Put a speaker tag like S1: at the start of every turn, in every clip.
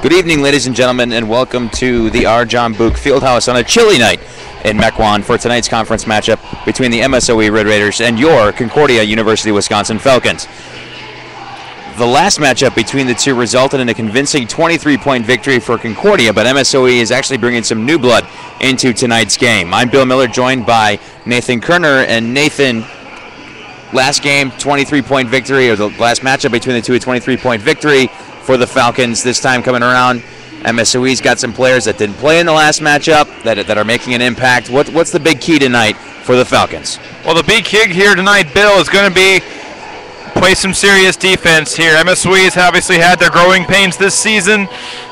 S1: Good evening, ladies and gentlemen, and welcome to the R. John Book Fieldhouse on a chilly night in Mequon for tonight's conference matchup between the MSOE Red Raiders and your Concordia University Wisconsin Falcons. The last matchup between the two resulted in a convincing 23-point victory for Concordia, but MSOE is actually bringing some new blood into tonight's game. I'm Bill Miller, joined by Nathan Kerner. And Nathan, last game, 23-point victory, or the last matchup between the two, a 23-point victory for the Falcons. This time coming around, MSOE's got some players that didn't play in the last matchup that are making an impact. What's the big key tonight for the Falcons?
S2: Well, the big key here tonight, Bill, is going to be play some serious defense here. MSOE has obviously had their growing pains this season,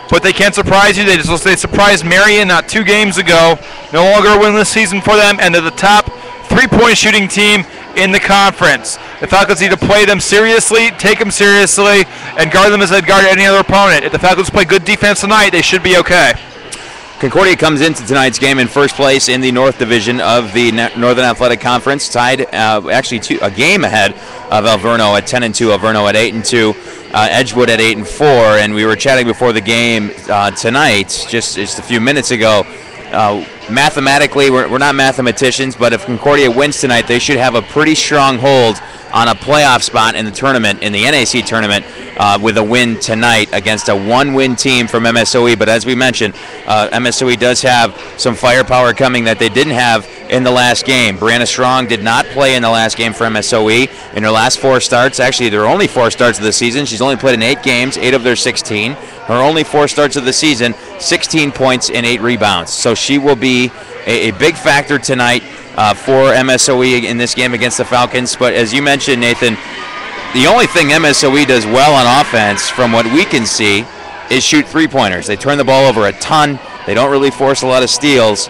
S2: but they can't surprise you. They surprised Marion not 2 games ago. No longer a winless season for them, and they're the top 3-point shooting team in the conference. The Falcons need to play them seriously, take them seriously, and guard them as they'd guard any other opponent. If the Falcons play good defense tonight, they should be okay.
S1: Concordia comes into tonight's game in first place in the North Division of the Northern Athletic Conference, tied actually a game ahead of Alverno at 10-2, Alverno at 8-2, Edgewood at 8-4, and we were chatting before the game tonight, just a few minutes ago. Mathematically, we're not mathematicians, but if Concordia wins tonight, they should have a pretty strong hold on a playoff spot in the tournament, in the NAC tournament, with a win tonight against a 1-win team from MSOE. But as we mentioned, MSOE does have some firepower coming that they didn't have in the last game. Brianna Strong did not play in the last game for MSOE. In her last 4 starts, actually there are only 4 starts of the season. She's only played in 8 games, 8 of their 16. Her only 4 starts of the season, 16 points and 8 rebounds. So she will be a big factor tonight for MSOE in this game against the Falcons. But as you mentioned, Nathan, the only thing MSOE does well on offense, from what we can see, is shoot 3-pointers. They turn the ball over a ton. They don't really force a lot of steals.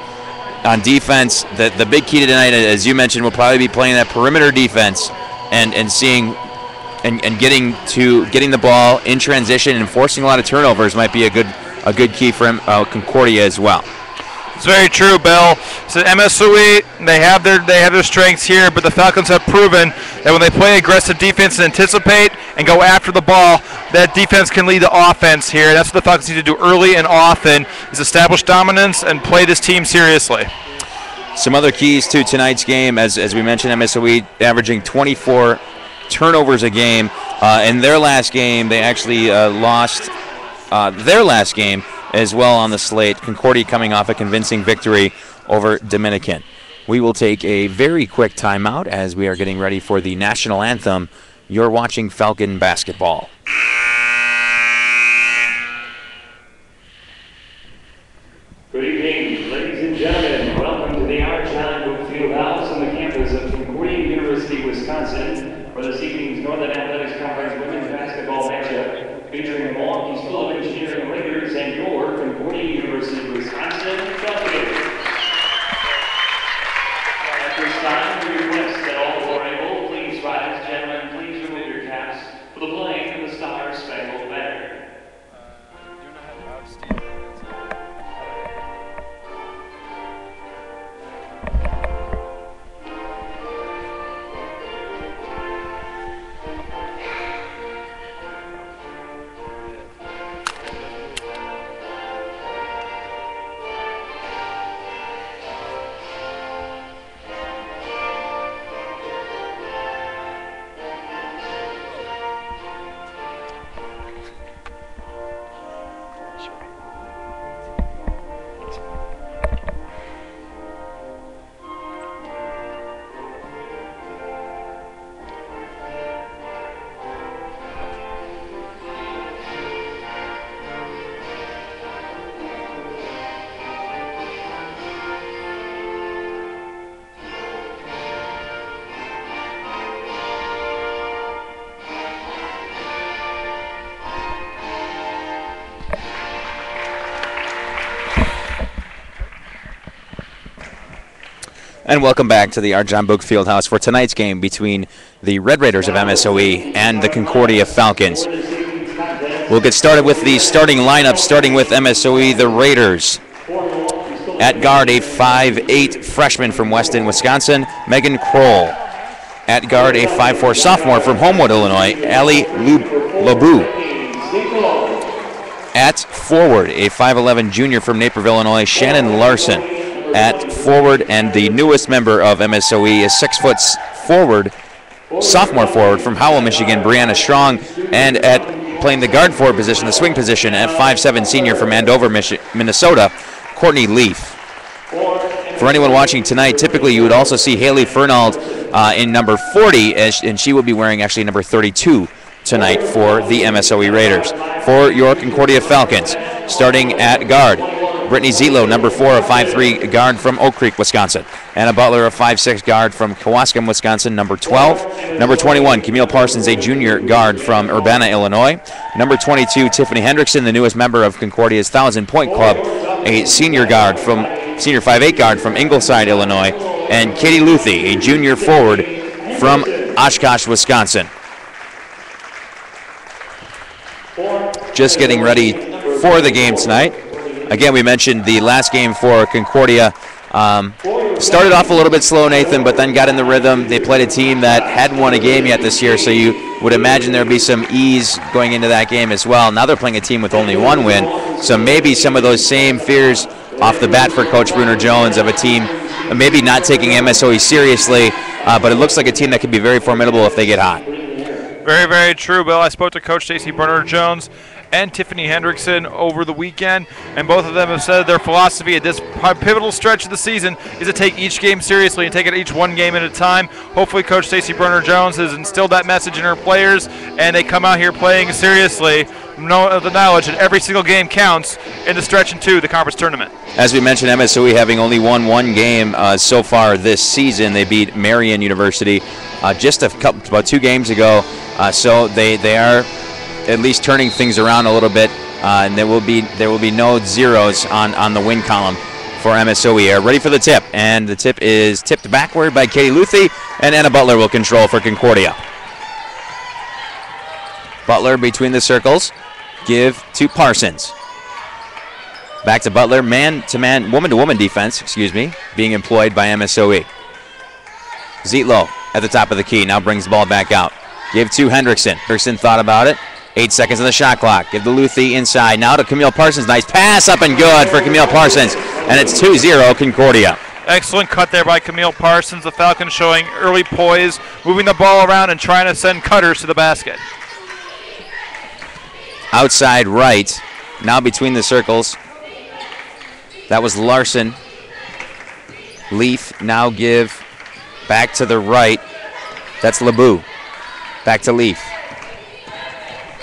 S1: On defense, the big key to tonight, as you mentioned, will probably be playing that perimeter defense and seeing and getting the ball in transition and forcing a lot of turnovers might be a good key for Concordia as well.
S2: It's very true, Bill. So MSOE, they have their strengths here, but the Falcons have proven that when they play aggressive defense and anticipate and go after the ball, that defense can lead to offense here. That's what the Falcons need to do early and often, is establish dominance and play this team seriously.
S1: Some other keys to tonight's game, as we mentioned, MSOE averaging 24 turnovers a game. In their last game, they actually lost their last game as well on the slate. Concordia coming off a convincing victory over Dominican. We will take a very quick timeout as we are getting ready for the national anthem. You're watching Falcon basketball.
S3: Good evening, ladies and gentlemen. Welcome to the R. John Book Fieldhouse on the campus of Concordia University, Wisconsin, for this evening's Northern Athletics Conference women's basketball matchup, featuring the Milwaukee School of Engineering Raiders and your Concordia University, Wisconsin Falcons. At this time, we request that all who are able, please rise. Gentlemen, please remove your caps for the playing of the Star Spangled Banner.
S1: And welcome back to the R. John Book Fieldhouse for tonight's game between the Red Raiders of MSOE and the Concordia Falcons. We'll get started with the starting lineup, starting with MSOE, the Raiders. At guard, a 5'8" freshman from Weston, Wisconsin, Megan Kroll. At guard, a 5'4" sophomore from Homewood, Illinois, Allie Lobu. At forward, a 5'11 junior from Naperville, Illinois, Shannon Larson at forward, and the newest member of MSOE is 6 foot forward, sophomore forward from Howell, Michigan, Brianna Strong, and at playing the guard forward position, the swing position, at 5'7 senior from Andover, Minnesota, Courtney Leaf. For anyone watching tonight, typically you would also see Haley Fernald in number 40, and she will be wearing actually number 32 tonight for the MSOE Raiders. For your Concordia Falcons, starting at guard, Brittany Zietlow, number 4, a 5'3 guard from Oak Creek, Wisconsin. Anna Butler, a 5'6 guard from Kewaskum, Wisconsin, number 12. Number 21, Camille Parsons, a junior guard from Urbana, Illinois. Number 22, Tiffany Hendrickson, the newest member of Concordia's 1,000-point club, a senior 5'8 guard from Ingleside, Illinois. And Katie Luthi, a junior forward from Oshkosh, Wisconsin. Just getting ready for the game tonight. Again, we mentioned the last game for Concordia started off a little bit slow, Nathan, but then got in the rhythm. They played a team that hadn't won a game yet this year, so you would imagine there would be some ease going into that game as well. Now they're playing a team with only one win, so maybe some of those same fears off the bat for Coach Bruner Jones of a team maybe not taking MSOE seriously, but it looks like a team that could be very formidable if they get hot.
S2: Very, very true, Bill. I spoke to Coach Stacy Bruner Jones and Tiffany Hendrickson over the weekend, and both of them have said their philosophy at this pivotal stretch of the season is to take each game seriously and take it each one game at a time. Hopefully Coach Stacy Bruner Jones has instilled that message in her players, and they come out here playing seriously, know the knowledge that every single game counts in the stretch into the conference tournament. As we mentioned, MSOE having only won one game so far this season. They beat Marian University just about 2 games ago, so they are at least turning things around a little bit, and there will be no zeros on the win column for MSOE. Ready for the tip, and the tip is tipped backward by Katie Luthi, and Anna Butler will control for Concordia. Butler between the circles, give to Parsons. Back to Butler, man-to-man, woman-to-woman defense, being employed by MSOE. Zietlow at the top of the key, now brings the ball back out. Give to Hendrickson. Hendrickson thought about it. 8 seconds on the shot clock. Give the Luthi inside. Now to Camille Parsons. Nice pass up and good for Camille Parsons. And it's 2-0 Concordia. Excellent cut there by Camille Parsons. The Falcons showing early poise, moving the ball around and trying to send cutters to the basket. Outside right. Now between the circles. That was Larson. Leaf now give back to the right. That's LeBeau. Back to Leaf.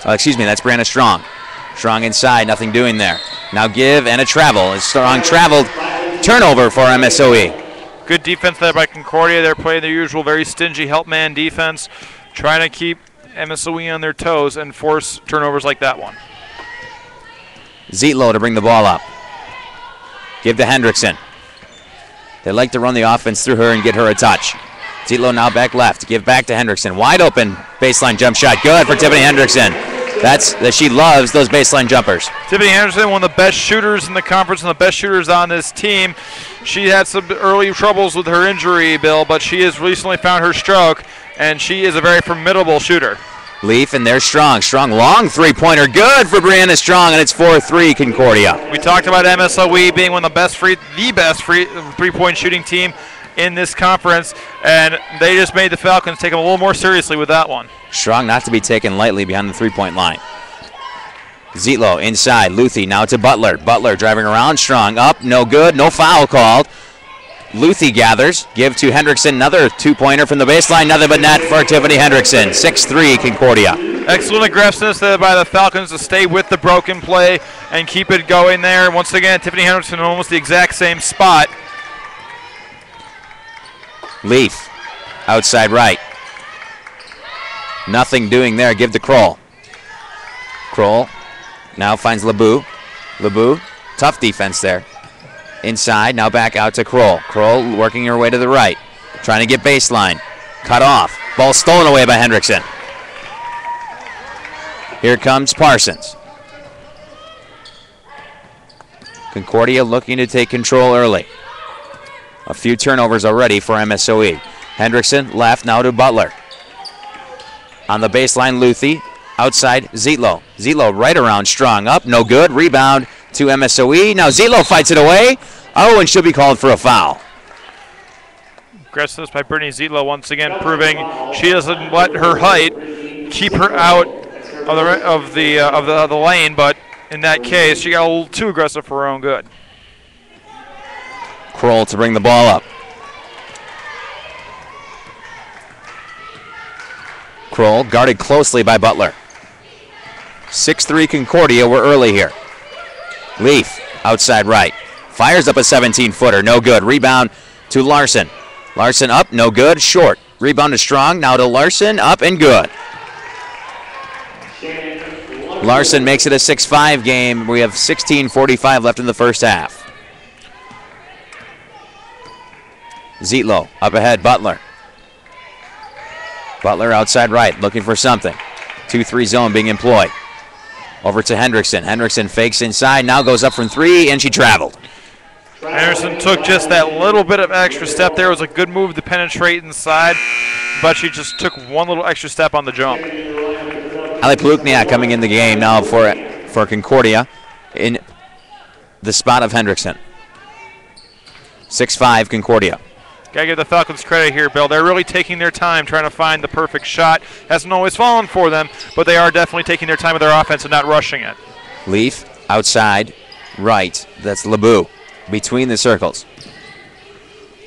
S2: That's Brianna Strong. Strong inside, nothing doing there. Now give and a travel. Strong traveled. Turnover for MSOE. Good defense there by Concordia. They're playing their usual very stingy help man defense, trying to keep MSOE on their toes and force turnovers like that one. Zietlow to bring the ball up. Give to Hendrickson. They like to run the offense through her and get her a touch. Zietlow now back left. Give back to Hendrickson. Wide open baseline jump shot. Good for Tiffany Hendrickson. She loves those baseline jumpers. Tiffany Hendrickson, one of the best shooters in the conference and the best shooters on this team. She had some early troubles with her injury, Bill, but she has recently found her stroke, and she is a very formidable shooter. Leaf, and there's Strong. Strong, long three-pointer. Good for Brianna Strong, and it's 4-3 Concordia. We talked about MSOE being one of the best three-point shooting team in this conference, and they just made the Falcons take them a little more seriously with that one. Strong not to be taken lightly behind the three-point line. Zietlow inside. Luthi now to Butler. Butler driving around. Strong up. No good. No foul called. Luthi gathers. Give to Hendrickson. Another two-pointer from the baseline. Nothing but net for Tiffany Hendrickson. 6-3 Concordia. Excellent aggressiveness there by the Falcons to stay with the broken play and keep it going there. Once again, Tiffany Hendrickson in almost the exact same spot. Leaf, outside right. Nothing doing there. Give to Kroll. Kroll now finds LeBeau. LeBeau, tough defense there. Inside, now back out to Kroll. Kroll working her way to the right. Trying to get baseline. Cut off. Ball stolen away by Hendrickson. Here comes Parsons. Concordia looking to take control early. A few turnovers already for MSOE. Hendrickson left now to Butler. On the baseline, Luthi.
S1: outside Zietlow. Zietlow right around Strong. Up, no good. Rebound to MSOE. Now Zietlow fights it away. Oh, and she'll be called for a foul.
S2: Aggressiveness by Brittany Zietlow once again proving she doesn't let her height keep her out of the lane, but in that case, she got a little too aggressive for her own good.
S1: Kroll to bring the ball up. Kroll guarded closely by Butler. 6'3" Concordia, we're early here. Leaf, outside right. Fires up a 17-footer, no good. Rebound to Larson. Larson up, no good, short. Rebound to Strong, now to Larson, up and good. Larson makes it a 6-5 game. We have 16:45 left in the first half. Zietlow up ahead, Butler. Butler outside right, looking for something. 2-3 zone being employed. Over to Hendrickson. Hendrickson fakes inside, now goes up from 3, and she traveled.
S2: Anderson took just that little bit of extra step there. It was a good move to penetrate inside, but she just took one little extra step on the jump.
S1: Ali Plukniak coming in the game now for Concordia in the spot of Hendrickson. 6'5", Concordia.
S2: Gotta give the Falcons credit here, Bill. They're really taking their time trying to find the perfect shot. Hasn't always fallen for them, but they are definitely taking their time with their offense and not rushing it.
S1: Leaf outside right. That's LeBeau between the circles.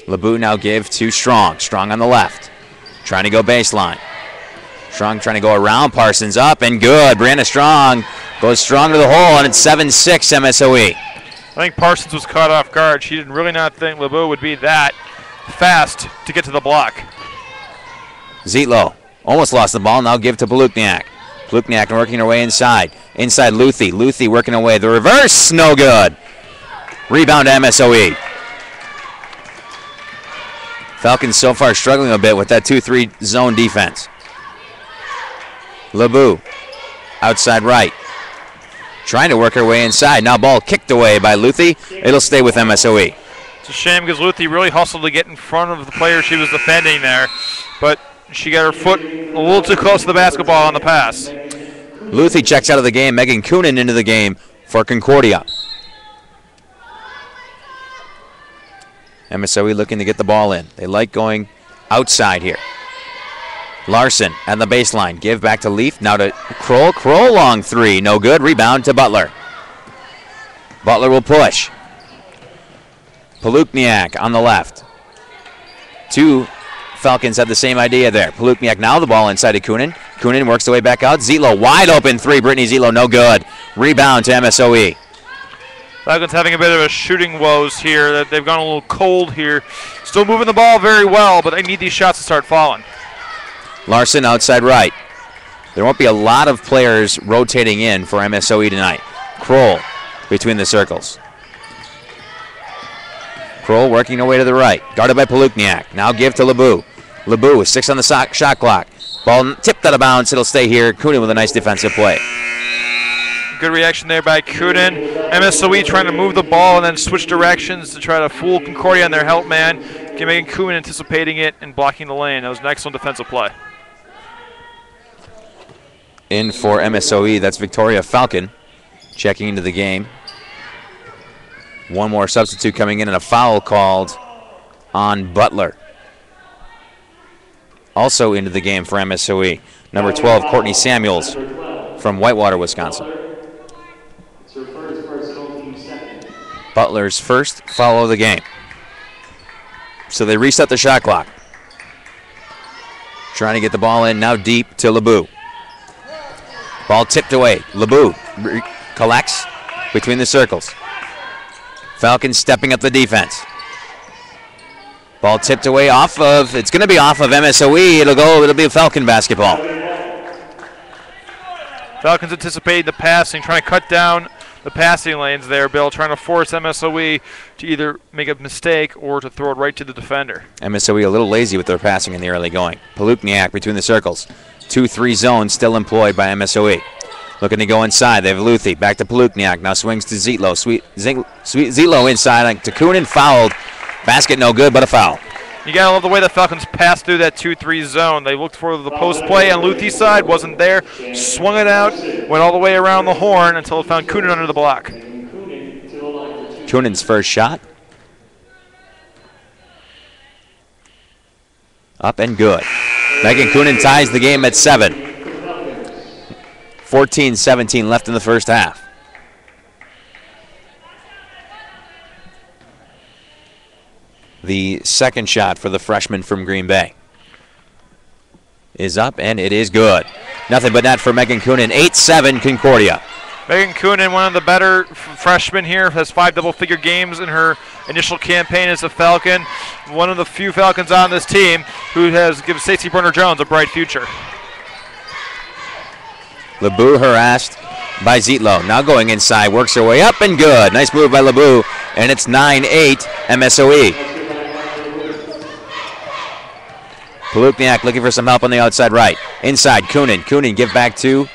S1: LeBeau now give to Strong. Strong on the left. Trying to go baseline. Strong trying to go around. Parsons up and good. Brianna Strong goes strong to the hole, and it's 7-6 MSOE.
S2: I think Parsons was caught off guard. She didn't really not think LeBeau would be that fast to get to the block.
S1: Zietlow almost lost the ball. Now give to Plukniak. Plukniak working her way inside. Inside Luthi. Luthi working away. The reverse, no good. Rebound to MSOE. Falcons so far struggling a bit with that 2-3 zone defense. LeBeau outside right. Trying to work her way inside. Now ball kicked away by Luthi. It'll stay with MSOE.
S2: It's a shame because Luthi really hustled to get in front of the player she was defending there, but she got her foot a little too close to the basketball on the pass.
S1: Luthi checks out of the game. Megan Coonan into the game for Concordia. MSOE looking to get the ball in. They like going outside here. Larson at the baseline. Give back to Leaf. Now to Kroll. Kroll long 3. No good. Rebound to Butler. Butler will push. Plukniak on the left. Two Falcons had the same idea there. Plukniak now the ball inside to Coonan. Coonan works the way back out. Zietlow wide open 3. Brittany Zietlow no good. Rebound to MSOE.
S2: Falcons having a bit of a shooting woes here. They've gone a little cold here. Still moving the ball very well, but they need these shots to start falling.
S1: Larson outside right. There won't be a lot of players rotating in for MSOE tonight. Kroll between the circles. Kroll working her way to the right. Guarded by Plukniak. Now give to LeBeau. LeBeau with 6 on the shot clock. Ball tipped out of bounds. It'll stay here. Coonan with a nice defensive play.
S2: Good reaction there by Coonan. MSOE trying to move the ball and then switch directions to try to fool Concordia on their help man. Megan Coonan anticipating it and blocking the lane. That was an excellent defensive play.
S1: In for MSOE, that's Victoria Falcon checking into the game. One more substitute coming in and a foul called on Butler. Also into the game for MSOE, number 12, Courtney Samuels from Whitewater, Wisconsin. Butler's first foul of the game. So they reset the shot clock. Trying to get the ball in, now deep to LeBeau. Ball tipped away. LeBeau collects between the circles. Falcons stepping up the defense. Ball tipped away off of, it's going to be off of MSOE. It'll be a Falcon basketball.
S2: Falcons anticipating the passing, trying to cut down the passing lanes there, Bill, trying to force MSOE to either make a mistake or to throw it right to the defender.
S1: MSOE a little lazy with their passing in the early going. Plukniak between the circles. 2-3 zone still employed by MSOE. Looking to go inside. They have Luthi. Back to Plukniak. Now swings to Zietlow. Zietlow inside to Coonan. Fouled. Basket no good, but a foul.
S2: You got to love the way the Falcons passed through that 2-3 zone. They looked for the post play on Luthy's side, wasn't there, swung it out, went all the way around the horn until it found Coonan under the block.
S1: Coonan's first shot. Up and good. Megan Coonan ties the game at 7. 14-17 left in the first half. The second shot for the freshman from Green Bay is up, and it is good. Nothing but net for Megan Coonan. 8-7 Concordia.
S2: Megan Coonan, one of the better freshmen here, has 5 double-figure games in her initial campaign as a Falcon. One of the few Falcons on this team who has given Stacey Burner-Jones a bright future.
S1: LeBeau harassed by Zietlow. Now going inside, works her way up and good. Nice move by LeBeau, and it's 9-8 MSOE. Palukniak looking for some help on the outside right. Inside, Coonan. Coonan give back to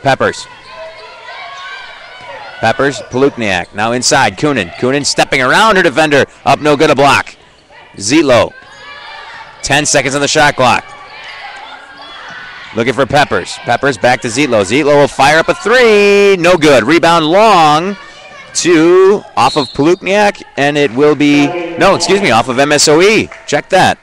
S1: Peppers. Peppers, Palukniak. Now inside, Coonan. Coonan stepping around her defender. Up, no good, a block. Zietlow. 10 seconds on the shot clock. Looking for Peppers. Peppers back to Zietlow. Zietlow will fire up a 3. No good. Rebound long to off of Palukniak, and it will be, off of MSOE. Check that.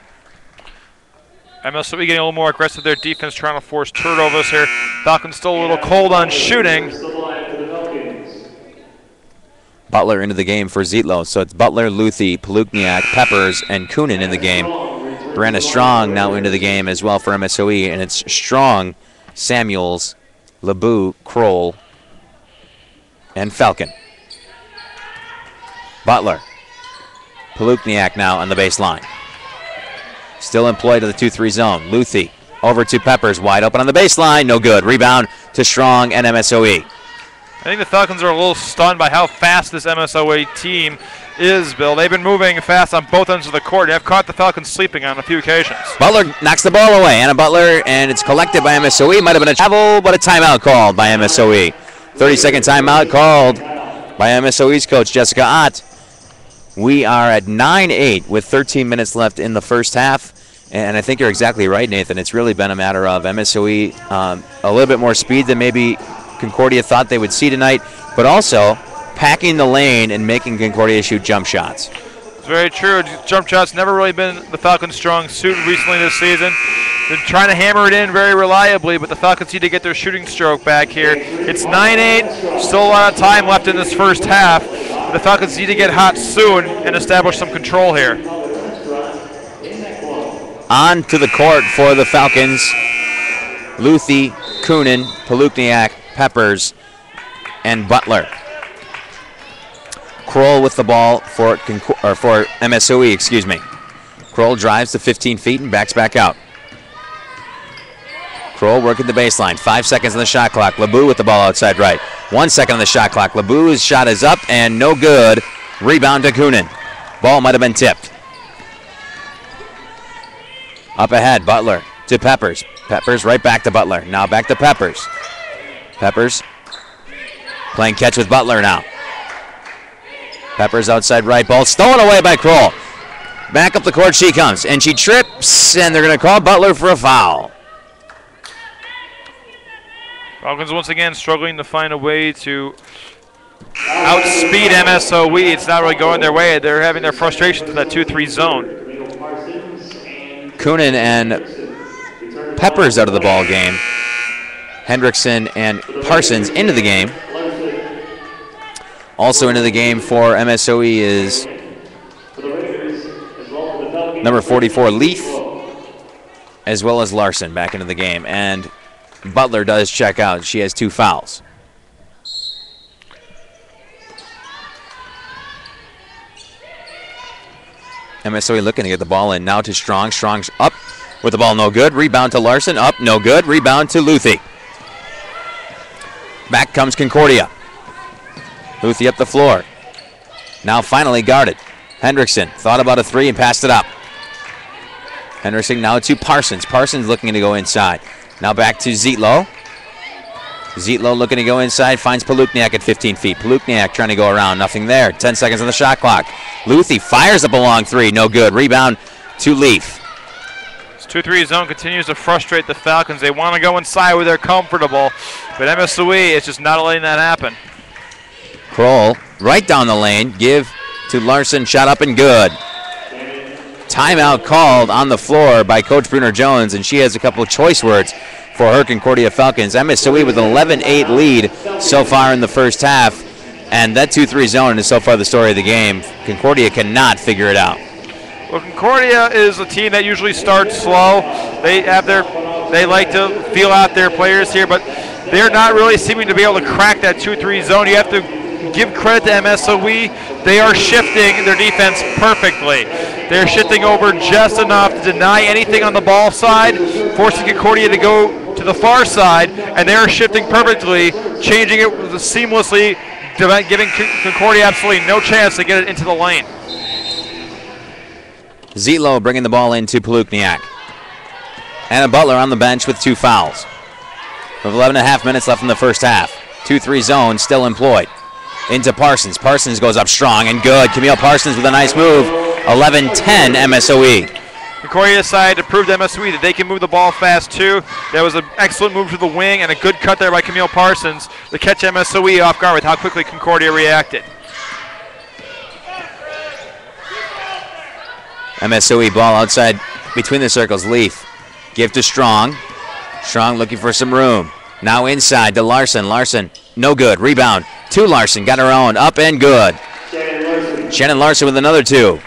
S2: MSOE getting a little more aggressive. Their defense trying to force turnovers here. Falcons still a little cold on shooting.
S1: Butler into the game for Zietlow. So it's Butler, Luthi, Palukniak, Peppers, and Coonan in the game. Brianna Strong now into the game as well for MSOE, and it's Strong, Samuels, LeBeau, Kroll, and Falcon. Butler. Palukniak now on the baseline. Still employed to the 2-3 zone. Luthi over to Peppers, wide open on the baseline. No good. Rebound to Strong and MSOE.
S2: I think the Falcons are a little stunned by how fast this MSOE team is, Bill. They've been moving fast on both ends of the court. They've caught the Falcons sleeping on a few occasions.
S1: Butler knocks the ball away. Anna Butler, and it's collected by MSOE. Might have been a travel, but a timeout called by MSOE. 30-second timeout called by MSOE's coach, Jessica Ott. We are at 9-8 with 13 minutes left in the first half. And I think you're exactly right, Nathan. It's really been a matter of MSOE a little bit more speed than maybe Concordia thought they would see tonight, but also packing the lane and making Concordia shoot jump shots.
S2: It's very true. Jump shots never really been the Falcons' strong suit recently this season. They're trying to hammer it in very reliably, but the Falcons need to get their shooting stroke back here. It's 9-8, still a lot of time left in this first half. The Falcons need to get hot soon and establish some control here.
S1: On to the court for the Falcons. Luthi, Coonan, Palukniak, Peppers, and Butler. Kroll with the ball for MSOE, excuse me. Kroll drives to 15 feet and backs back out. Kroll working the baseline. 5 seconds on the shot clock. LeBeau with the ball outside right. 1 second on the shot clock. LeBeau's shot is up and no good. Rebound to Coonan. Ball might have been tipped. Up ahead, Butler to Peppers. Peppers right back to Butler. Now back to Peppers. Peppers playing catch with Butler now. Peppers outside right. Ball stolen away by Kroll. Back up the court she comes, and she trips, and they're going to call Butler for a foul.
S2: Falcons once again struggling to find a way to outspeed MSOE. It's not really going their way. They're having their frustrations in that 2-3 zone.
S1: Coonan and Peppers out of the ball game. Hendrickson and Parsons into the game. Also into the game for MSOE is number 44, Leaf, as well as Larson back into the game. And Butler does check out. She has 2 fouls. MSOE looking to get the ball in. Now to Strong. Strong's up with the ball, no good. Rebound to Larson, up, no good. Rebound to Luthi. Back comes Concordia. Luthi up the floor. Now finally guarded. Hendrickson thought about a 3 and passed it up. Hendrickson now to Parsons. Parsons looking to go inside. Now back to Zietlow. Zietlow looking to go inside, finds Palukniak at 15 feet. Palukniak trying to go around, nothing there. 10 seconds on the shot clock. Luthi fires up a long 3, no good. Rebound to Leaf.
S2: This 2-3 zone continues to frustrate the Falcons. They want to go inside where they're comfortable, but MSOE is just not letting that happen.
S1: Kroll right down the lane. Give to Larson. Shot up and good. Timeout called on the floor by Coach Bruner Jones, and she has a couple of choice words for her Concordia Falcons. MSOE with an 11-8 lead so far in the first half, and that 2-3 zone is so far the story of the game. Concordia cannot figure it out.
S2: Well, Concordia is a team that usually starts slow. They like to feel out their players here, but they're not really seeming to be able to crack that 2-3 zone. You have to give credit to MSOE. They are shifting their defense perfectly. They're shifting over just enough to deny anything on the ball side, forcing Concordia to go to the far side, and they're shifting perfectly, changing it seamlessly, giving Concordia absolutely no chance to get it into the lane.
S1: Zietlow bringing the ball into Palukniak. Anna Butler on the bench with 2 fouls. With 11.5 minutes left in the first half. 2-3 zone still employed. Into Parsons. Parsons goes up strong and good. Camille Parsons with a nice move. 11-10 MSOE.
S2: Concordia decided to prove to MSOE that they can move the ball fast too. That was an excellent move to the wing and a good cut there by Camille Parsons to catch MSOE off guard with how quickly Concordia reacted.
S1: MSOE ball outside between the circles. Leaf. Give to Strong. Strong looking for some room. Now inside to Larson. Larson, no good. Rebound to Larson. Got her own. Up and good. Shannon Larson with another 2.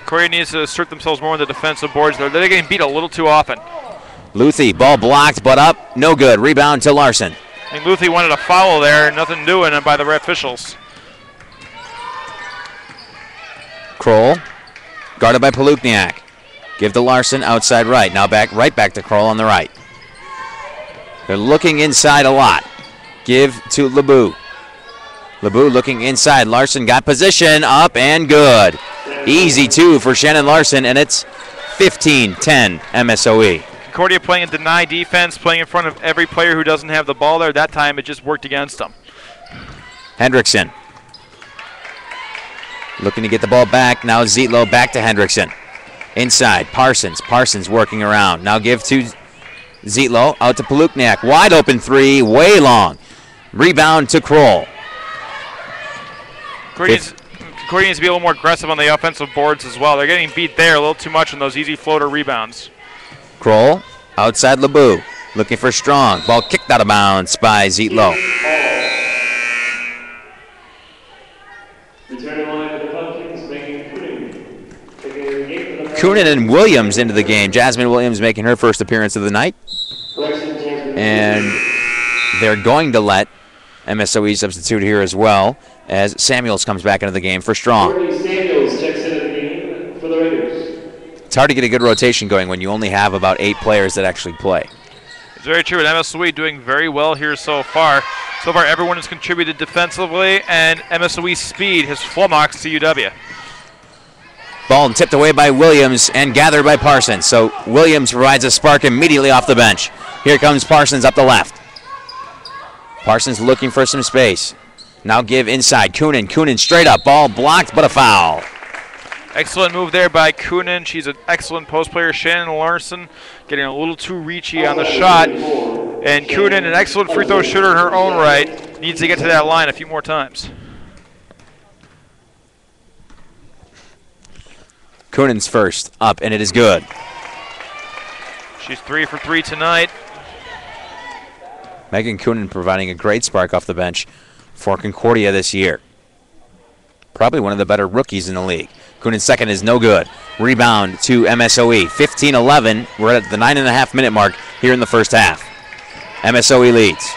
S2: Concordia needs to assert themselves more on the defensive boards. They're getting beat a little too often.
S1: Luthi, ball blocked, but up. No good. Rebound to Larson.
S2: I think Luthi wanted a foul there. Nothing doing by the officials.
S1: Kroll. Guarded by Palukniak. Give to Larson outside right. Now right back to Kroll on the right. They're looking inside a lot. Give to LeBou. LeBou looking inside. Larson got position. Up and good. Easy 2 for Shannon Larson, and it's 15-10 MSOE.
S2: Concordia playing a deny defense, playing in front of every player who doesn't have the ball there. That time it just worked against them.
S1: Hendrickson. Looking to get the ball back. Now Zietlow back to Hendrickson. Inside, Parsons. Parsons working around. Now give to Zietlow. Out to Palukniak. Wide open 3, way long. Rebound to Kroll.
S2: Concordia needs to be a little more aggressive on the offensive boards as well. They're getting beat there a little too much on those easy floater rebounds.
S1: Kroll outside LeBou. Looking for Strong. Ball kicked out of bounds by Zietlow. Coonan and Williams into the game. Jasmine Williams making her first appearance of the night. And they're going to let MSOE substitute here as well as Samuels comes back into the game for Strong.
S3: Samuels checks into the game for the Raiders.
S1: It's hard to get a good rotation going when you only have about 8 players that actually play.
S2: It's very true. And MSOE doing very well here so far. So far, everyone has contributed defensively, and MSOE's speed has flummoxed to UW.
S1: Ball tipped away by Williams and gathered by Parsons. So Williams provides a spark immediately off the bench. Here comes Parsons up the left. Parsons looking for some space. Now give inside. Coonan. Coonan straight up. Ball blocked, but a foul.
S2: Excellent move there by Coonan. She's an excellent post player. Shannon Larson getting a little too reachy on the shot. And Coonan, an excellent free throw shooter in her own right, needs to get to that line a few more times.
S1: Coonan's first up, and it is good.
S2: She's 3 for 3 tonight.
S1: Megan Coonan providing a great spark off the bench for Concordia this year. Probably one of the better rookies in the league. Coonan's second is no good. Rebound to MSOE. 15-11. We're at the 9.5 minute mark here in the first half. MSOE leads.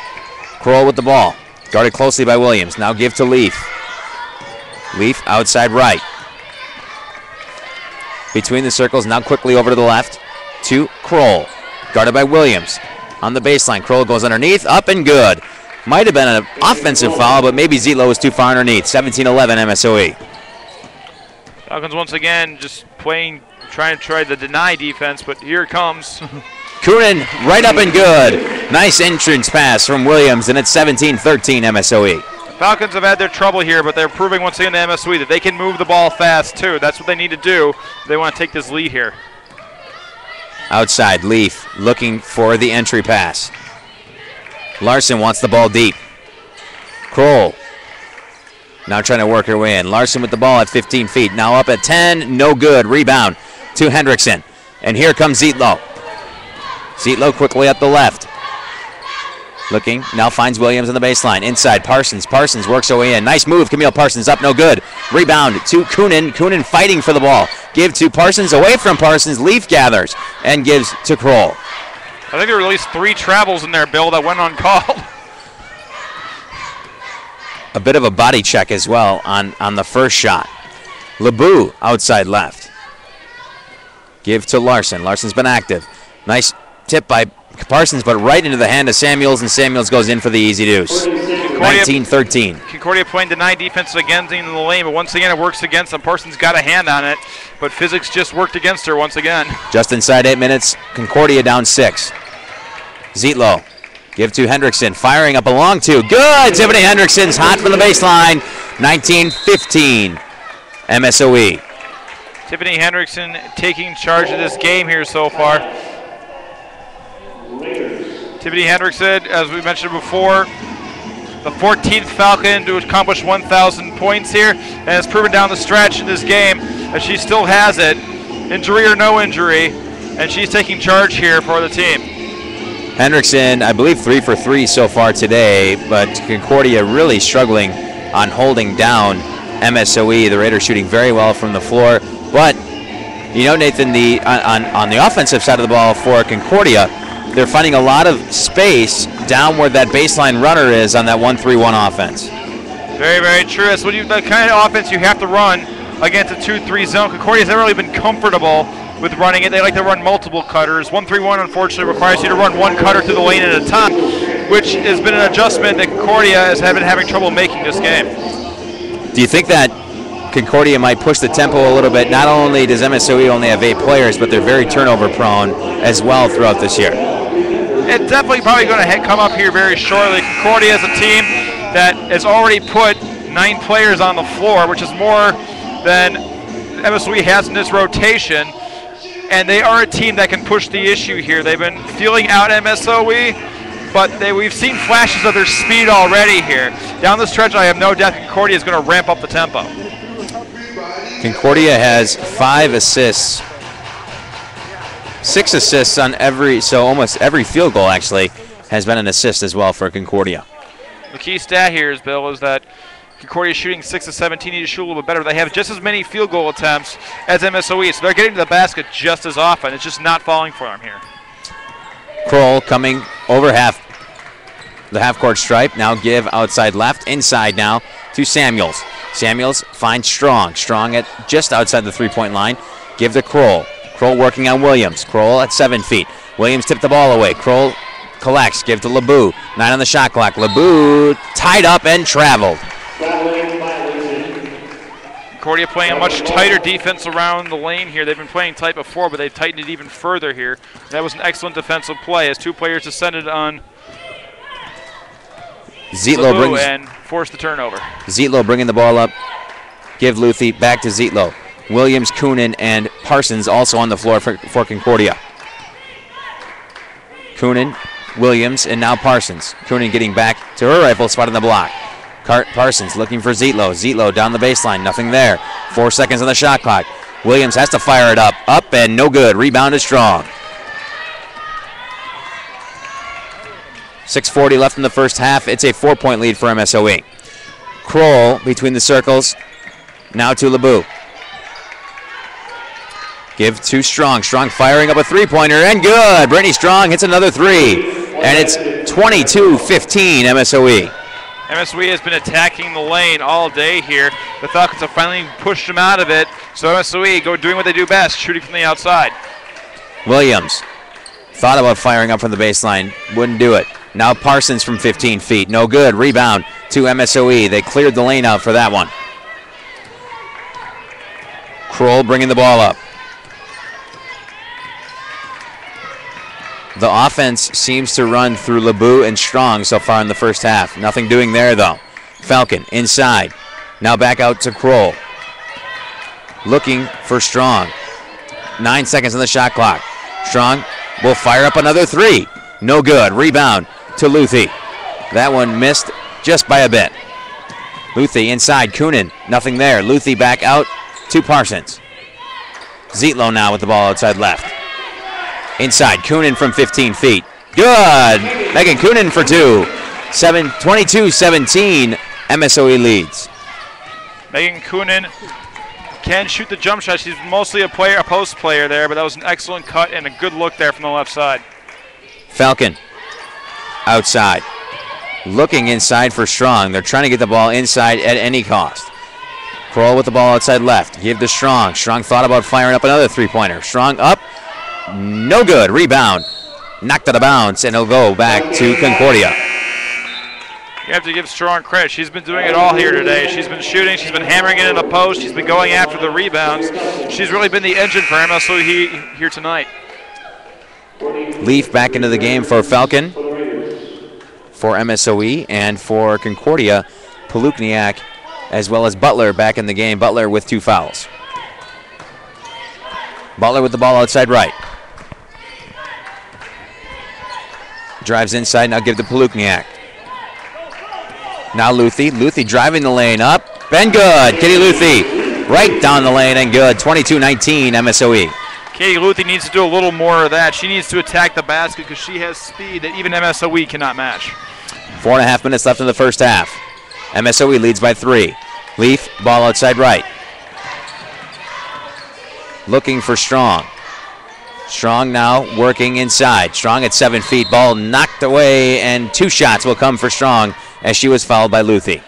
S1: Kroll with the ball. Guarded closely by Williams. Now give to Leaf. Leaf outside right. Between the circles, now quickly over to the left to Kroll. Guarded by Williams. On the baseline, Kroll goes underneath, up and good. Might have been an offensive foul, but maybe Zietlow was too far underneath. 17-11 MSOE.
S2: Falcons once again just trying the deny defense, but here it comes.
S1: Coonan right up and good. Nice entrance pass from Williams, and it's 17-13 MSOE.
S2: Falcons have had their trouble here, but they're proving once again to MSOE that they can move the ball fast too. That's what they need to do. They want to take this lead here.
S1: Outside, Leaf looking for the entry pass. Larson wants the ball deep. Kroll now trying to work her way in. Larson with the ball at 15 feet. Now up at 10, no good. Rebound to Hendrickson. And here comes Zietlow. Zietlow quickly up the left. Looking, now finds Williams on the baseline. Inside, Parsons. Parsons works her way in. Nice move, Camille Parsons up, no good. Rebound to Coonan. Coonan fighting for the ball. Give to Parsons, away from Parsons. Leaf gathers and gives to Kroll.
S2: I think there were at least 3 travels in there, Bill, that went uncalled.
S1: A bit of a body check as well on the first shot. LeBeau outside left. Give to Larson. Larson's been active. Nice tip by Parsons, but right into the hand of Samuels, and Samuels goes in for the easy deuce. 19-13.
S2: Concordia playing denied defense against in the lane, but once again it works against them. Parsons got a hand on it, but physics just worked against her once again.
S1: Just inside 8 minutes, Concordia down 6. Zietlow, give to Hendrickson, firing up a long two. Good! Tiffany Hendrickson's hot from the baseline. 19-15, MSOE.
S2: Tiffany Hendrickson taking charge of this game here so far. Tiffany Hendrickson, as we mentioned before, the 14th Falcon to accomplish 1,000 points here, and has proven down the stretch in this game that she still has it, injury or no injury, and she's taking charge here for the team.
S1: Hendrickson, I believe 3 for 3 so far today, but Concordia really struggling on holding down MSOE. The Raiders shooting very well from the floor, but you know, Nathan, on the offensive side of the ball for Concordia, they're finding a lot of space down where that baseline runner is on that 1-3-1 offense.
S2: Very, very true. That's the kind of offense you have to run against a 2-3 zone. Concordia's never really been comfortable with running it. They like to run multiple cutters. 1-3-1, unfortunately, requires you to run one cutter through the lane at a time, which has been an adjustment that Concordia has been having trouble making this game.
S1: Do you think that Concordia might push the tempo a little bit? Not only does MSOE only have 8 players, but they're very turnover prone as well throughout this year.
S2: It's definitely probably going to come up here very shortly. Concordia is a team that has already put 9 players on the floor, which is more than MSOE has in this rotation, and they are a team that can push the issue here. They've been feeling out MSOE, but we've seen flashes of their speed already here. Down the stretch, I have no doubt Concordia is going to ramp up the tempo.
S1: Concordia has 5 assists. 6 assists on almost every field goal actually has been an assist as well for Concordia.
S2: The key stat here, Bill, is that Concordia is shooting 6 of 17, need to shoot a little bit better. They have just as many field goal attempts as MSOE, so they're getting to the basket just as often. It's just not falling for them here.
S1: Kroll coming over the half-court stripe. Now give outside left, inside now to Samuels. Samuels finds Strong. Strong at just outside the three-point line. Give to Kroll. Kroll working on Williams. Kroll at 7 feet. Williams tipped the ball away. Kroll collects. Give to LeBeau. 9 on the shot clock. LeBeau tied up and traveled.
S2: Concordia playing a much tighter defense around the lane here. They've been playing tight before, but they've tightened it even further here. That was an excellent defensive play as 2 players descended on LeBeau and forced the turnover.
S1: Zietlow bringing the ball up. Give Luthi back to Zietlow. Williams, Coonan, and Parsons also on the floor for Concordia. Coonan, Williams, and now Parsons. Coonan getting back to her rifle spot on the block. Parsons looking for Zietlow. Zietlow down the baseline, nothing there. 4 seconds on the shot clock. Williams has to fire it up. Up and no good. Rebound is Strong. 6:40 left in the first half. It's a 4-point lead for MSOE. Kroll between the circles. Now to LeBeau. Give to Strong. Strong firing up a three-pointer, and good. Brittany Strong hits another 3, and it's 22-15 MSOE.
S2: MSOE has been attacking the lane all day here. The Falcons have finally pushed them out of it, so MSOE doing what they do best, shooting from the outside.
S1: Williams thought about firing up from the baseline, wouldn't do it. Now Parsons from 15 feet, no good. Rebound to MSOE. They cleared the lane out for that one. Kroll bringing the ball up. The offense seems to run through LeBeau and Strong so far in the first half. Nothing doing there, though. Falcon inside. Now back out to Kroll. Looking for Strong. 9 seconds on the shot clock. Strong will fire up another three. No good. Rebound to Luthi. That one missed just by a bit. Luthi inside. Coonan, nothing there. Luthi back out to Parsons. Zietlow now with the ball outside left. Inside. Coonan from 15 feet. Good. Megan Coonan for two. 22-17. MSOE leads.
S2: Megan Coonan can shoot the jump shot. She's mostly a post player there, but that was an excellent cut and a good look there from the left side.
S1: Falcon outside. Looking inside for Strong. They're trying to get the ball inside at any cost. Kroll with the ball outside left. Give to Strong. Strong thought about firing up another three-pointer. Strong up. No good. Rebound. Knocked out of bounds, and it'll go back to Concordia.
S2: You have to give Strong credit. She's been doing it all here today. She's been shooting. She's been hammering it in the post. She's been going after the rebounds. She's really been the engine for MSOE here tonight.
S1: Leaf back into the game for Falcon, for MSOE, and for Concordia, Palukniak, as well as Butler back in the game. Butler with 2 fouls. Butler with the ball outside right. Drives inside, now give to Palukniak. Now Luthi. Luthi driving the lane up. And good. Katie Luthi right down the lane and good. 22-19 MSOE.
S2: Katie Luthi needs to do a little more of that. She needs to attack the basket because she has speed that even MSOE cannot match.
S1: 4.5 minutes left in the first half. MSOE leads by 3. Leaf, ball outside right. Looking for Strong. Strong now working inside. Strong at 7 feet. Ball knocked away, and 2 shots will come for Strong as she was fouled by Luthi.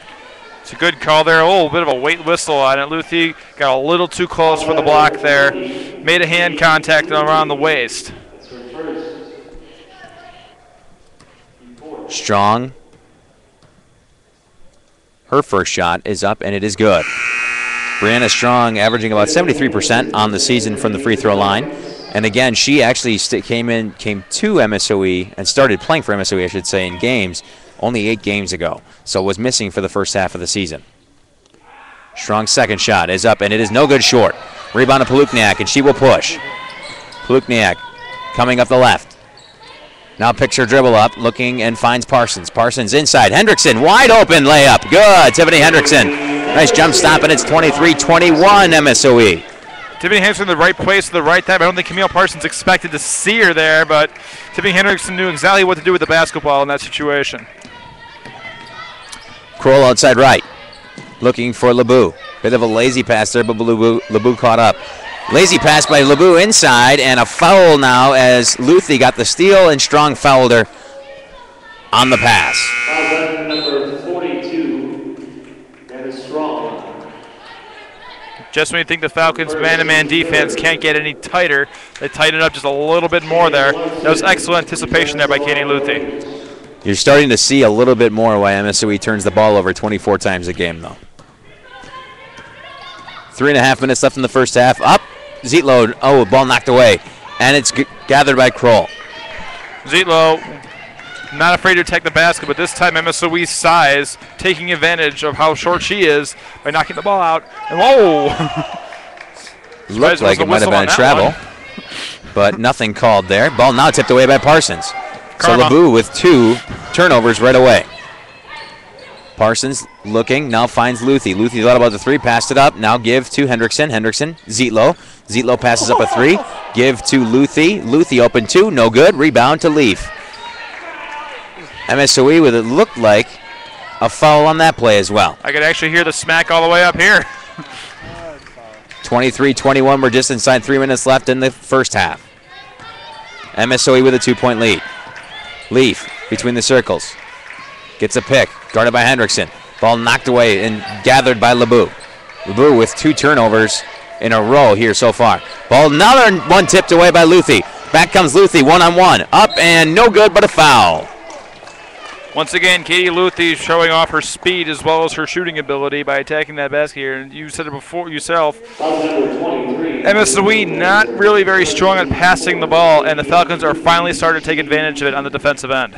S2: It's a good call there. A little bit of a wait whistle on it. Luthi got a little too close for the block there. Made a hand contact around the waist.
S1: Strong. Her first shot is up, and it is good. Brianna Strong averaging about 73% on the season from the free throw line. And again, she actually came to MSOE and started playing for MSOE, I should say, in games only 8 games ago. So was missing for the first half of the season. Strong's second shot is up, and it is no good short. Rebound to Palukniak, and she will push. Palukniak coming up the left. Now picks her dribble up, looking and finds Parsons. Parsons inside. Hendrickson, wide open layup. Good, Tiffany Hendrickson. Nice jump stop, and it's 23-21 MSOE.
S2: Tiffany Hendrickson in the right place at the right time. I don't think Camille Parsons expected to see her there, but Tiffany Hendrickson knew exactly what to do with the basketball in that situation.
S1: Kroll outside right. Looking for LeBou. Bit of a lazy pass there, but LeBou caught up. Lazy pass by LeBou inside, and a foul now as Luthi got the steal, and Strong fouled her on the pass.
S3: Number 42, that is Strong.
S2: Just when you think the Falcons' man-to-man defense can't get any tighter, they tighten it up just a little bit more there. That was excellent anticipation there by Katie Luthi.
S1: You're starting to see a little bit more why MSOE turns the ball over 24 times a game, though. 3.5 minutes left in the first half. Up. Zietlow. Oh, ball knocked away. And it's gathered by Kroll.
S2: Zietlow not afraid to attack the basket, but this time MSOE's size taking advantage of how short she is by knocking the ball out. And whoa!
S1: Looked like it might have been a travel, but nothing called there. Ball now tipped away by Parsons.
S2: Karma.
S1: So LeBou with 2 turnovers right away. Parsons looking, now finds Luthi. Luthi thought about the 3, passed it up. Now give to Hendrickson. Hendrickson, Zietlow. Zietlow passes up a 3. Give to Luthi. Luthi open 2, no good. Rebound to Leaf. MSOE with it looked like a foul on that play as well.
S2: I could actually hear the smack all the way up here.
S1: 23-21, we're just inside 3 minutes left in the first half. MSOE with a 2-point lead. Leaf between the circles. Gets a pick, guarded by Hendrickson. Ball knocked away and gathered by LeBou. LeBou with 2 turnovers in a row here so far. Ball another one tipped away by Luthi. Back comes Luthi, one-on-one. Up and no good, but a foul.
S2: Once again, Katie Luthi showing off her speed as well as her shooting ability by attacking that basket here. And you said it before yourself. MSOE not really very strong at passing the ball, and the Falcons are finally starting to take advantage of it on the defensive end.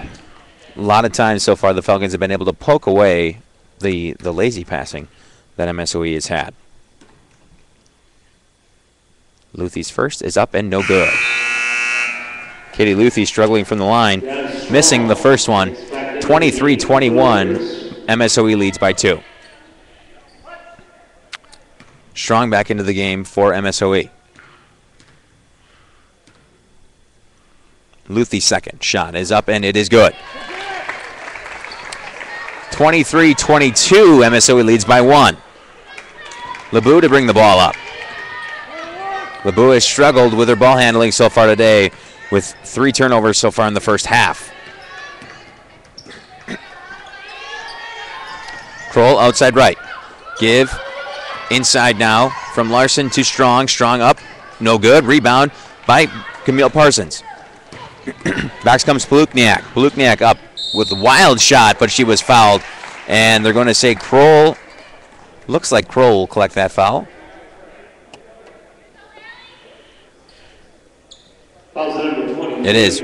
S1: A lot of times so far the Falcons have been able to poke away the lazy passing that MSOE has had. Luthie's first is up and no good. Katie Luthie struggling from the line, missing the first one. 23-21, MSOE leads by 2. Strong back into the game for MSOE. Luthie's second shot is up and it is good. 23-22, MSOE leads by 1. LeBeau to bring the ball up. LeBeau has struggled with her ball handling so far today, with 3 turnovers so far in the first half. Kroll outside right. Give inside now from Larson to Strong. Strong up, no good. Rebound by Camille Parsons. Back comes Palukniak. Palukniak up with a wild shot, but she was fouled. And they're going to say Kroll. Looks like Kroll will collect that foul. It is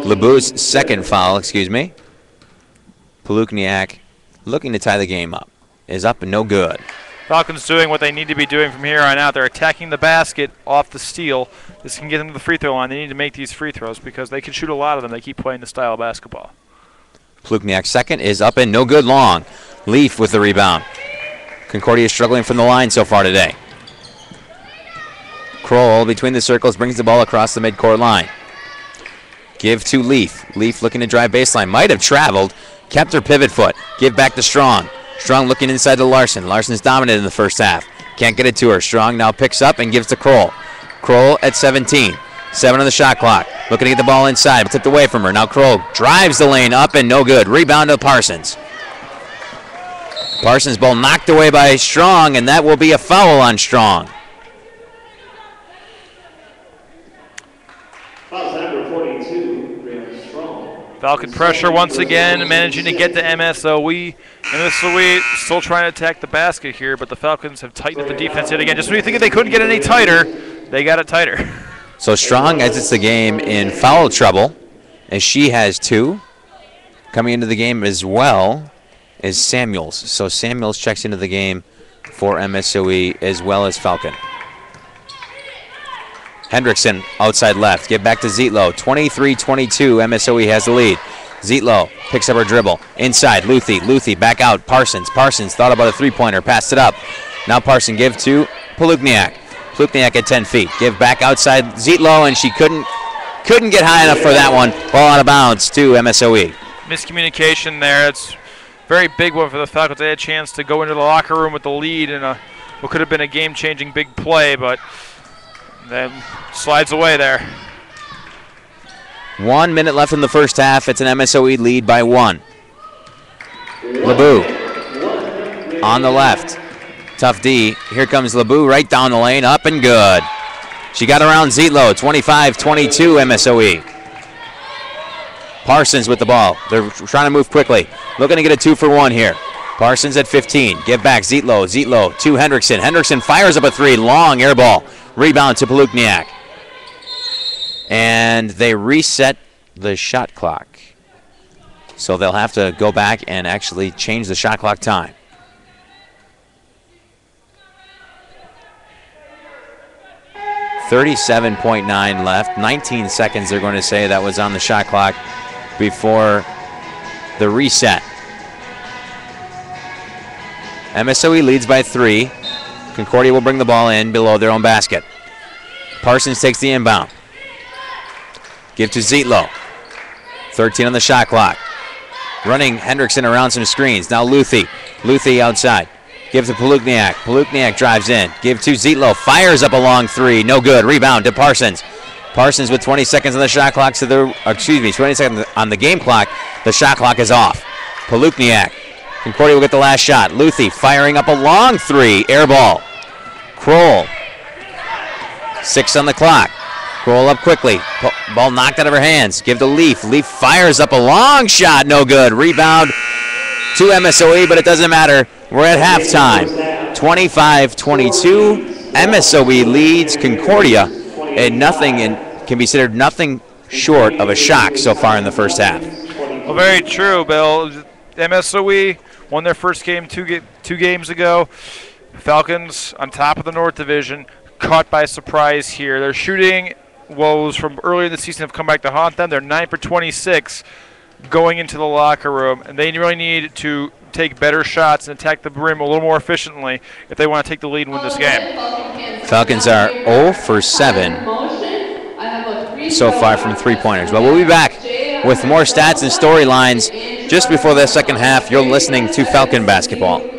S1: LeBeau's second foul, excuse me. Palukniak looking to tie the game up. Is up and no good.
S2: Falcons doing what they need to be doing from here on out. They're attacking the basket off the steal. This can get them to the free throw line. They need to make these free throws because they can shoot a lot of them. They keep playing the style of basketball.
S1: Palukniak's second is up and no good long. Leaf with the rebound. Concordia struggling from the line so far today. Kroll between the circles brings the ball across the midcourt line. Give to Leaf. Leaf looking to drive baseline. Might have traveled. Kept her pivot foot. Give back to Strong. Strong looking inside to Larson. Larson's dominant in the first half. Can't get it to her. Strong now picks up and gives to Kroll. Kroll at 17. 7 on the shot clock. Looking to get the ball inside, but tipped away from her. Now Kroll drives the lane up and no good. Rebound to Parsons. Parsons' ball knocked away by Strong, and that will be a foul on Strong.
S2: Falcon pressure once again, managing to get to MSOE. MSOE still trying to attack the basket here, but the Falcons have tightened up the defense yet again. Just when you think they couldn't get any tighter, they got it tighter.
S1: So Strong exits the game in foul trouble, as she has 2. Coming into the game as well is Samuels. So Samuels checks into the game for MSOE as well as Falcon. Hendrickson outside left. Get back to Zietlow. 23-22. MSOE has the lead. Zietlow picks up her dribble. Inside. Luthie. Luthie back out. Parsons. Parsons thought about a three-pointer. Passed it up. Now Parsons give to Palukniak. Palukniak at 10 feet. Give back outside Zietlow, and she couldn't get high enough for that one. Ball out of bounds to MSOE.
S2: Miscommunication there. It's a very big one for the Falcons. They had a chance to go into the locker room with the lead in what could have been a game-changing big play, but then slides away there.
S1: 1 minute left in the first half. It's an MSOE lead by 1. LeBeau on the left. Tough D. Here comes LeBeau right down the lane. Up and good. She got around Zietlow. 25-22 MSOE. Parsons with the ball. They're trying to move quickly. Looking to get a 2-for-1 here. Parsons at 15. Get back. Zietlow. Zietlow to Hendrickson. Hendrickson fires up a 3. Long air ball. Rebound to Palukniak. And they reset the shot clock. So they'll have to go back and actually change the shot clock time. .39 left. 19 seconds they're going to say that was on the shot clock before the reset. MSOE leads by 3. Concordia will bring the ball in below their own basket. Parsons takes the inbound. Give to Zietlow. 13 on the shot clock. Running Hendrickson around some screens. Now Luthie. Luthie outside. Give to Palukniak. Palukniak drives in. Give to Zietlow. Fires up a long 3. No good. Rebound to Parsons. Parsons with 20 seconds on the shot clock. 20 seconds on the game clock. The shot clock is off. Palukniak. Concordia will get the last shot. Luthie firing up a long 3. Air ball. Kroll. 6 on the clock. Kroll up quickly. Ball knocked out of her hands. Give to Leaf. Leaf fires up a long shot. No good. Rebound to MSOE, but it doesn't matter. We're at halftime. 25-22. MSOE leads Concordia and nothing, and can be considered nothing short of a shock so far in the first half.
S2: Well, very true, Bill. MSOE won their first game two games ago. Falcons on top of the North Division, caught by surprise here. Their shooting woes from earlier in the season have come back to haunt them. They're 9 for 26 going into the locker room, and they really need to take better shots and attack the rim a little more efficiently if they want to take the lead and win this game.
S1: Falcons are 0 for 7 so far from three-pointers. But we'll be back with more stats and storylines just before the second half. You're listening to Falcon Basketball.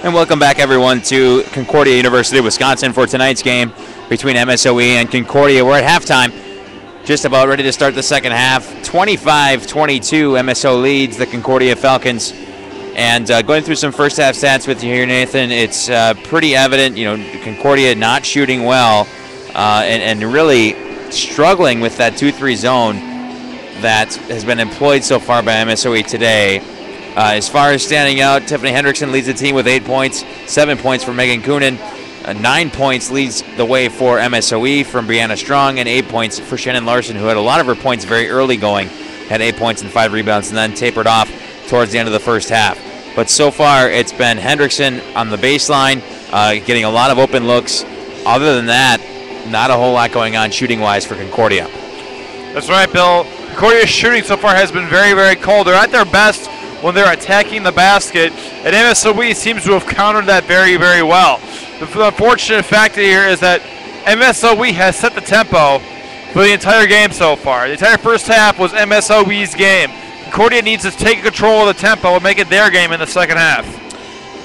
S1: And welcome back, everyone, to Concordia University of Wisconsin for tonight's game between MSOE and Concordia. We're at halftime, just about ready to start the second half. 25-22, MSO leads the Concordia Falcons. And going through some first half stats with you here, Nathan, it's pretty evident, Concordia not shooting well and really struggling with that 2-3 zone that has been employed so far by MSOE today. As far as standing out, Tiffany Hendrickson leads the team with 8 points, 7 points for Megan Coonan, 9 points leads the way for MSOE from Brianna Strong, and 8 points for Shannon Larson, who had a lot of her points very early going, had 8 points and 5 rebounds, and then tapered off towards the end of the first half. But so far, it's been Hendrickson on the baseline, getting a lot of open looks. Other than that, not a whole lot going on shooting-wise for Concordia.
S2: That's right, Bill. Concordia's shooting so far has been very, very cold. They're at their best when they're attacking the basket, and MSOE seems to have countered that very, very well. The unfortunate fact here is that MSOE has set the tempo for the entire game so far. The entire first half was MSOE's game. Concordia needs to take control of the tempo and make it their game in the second half.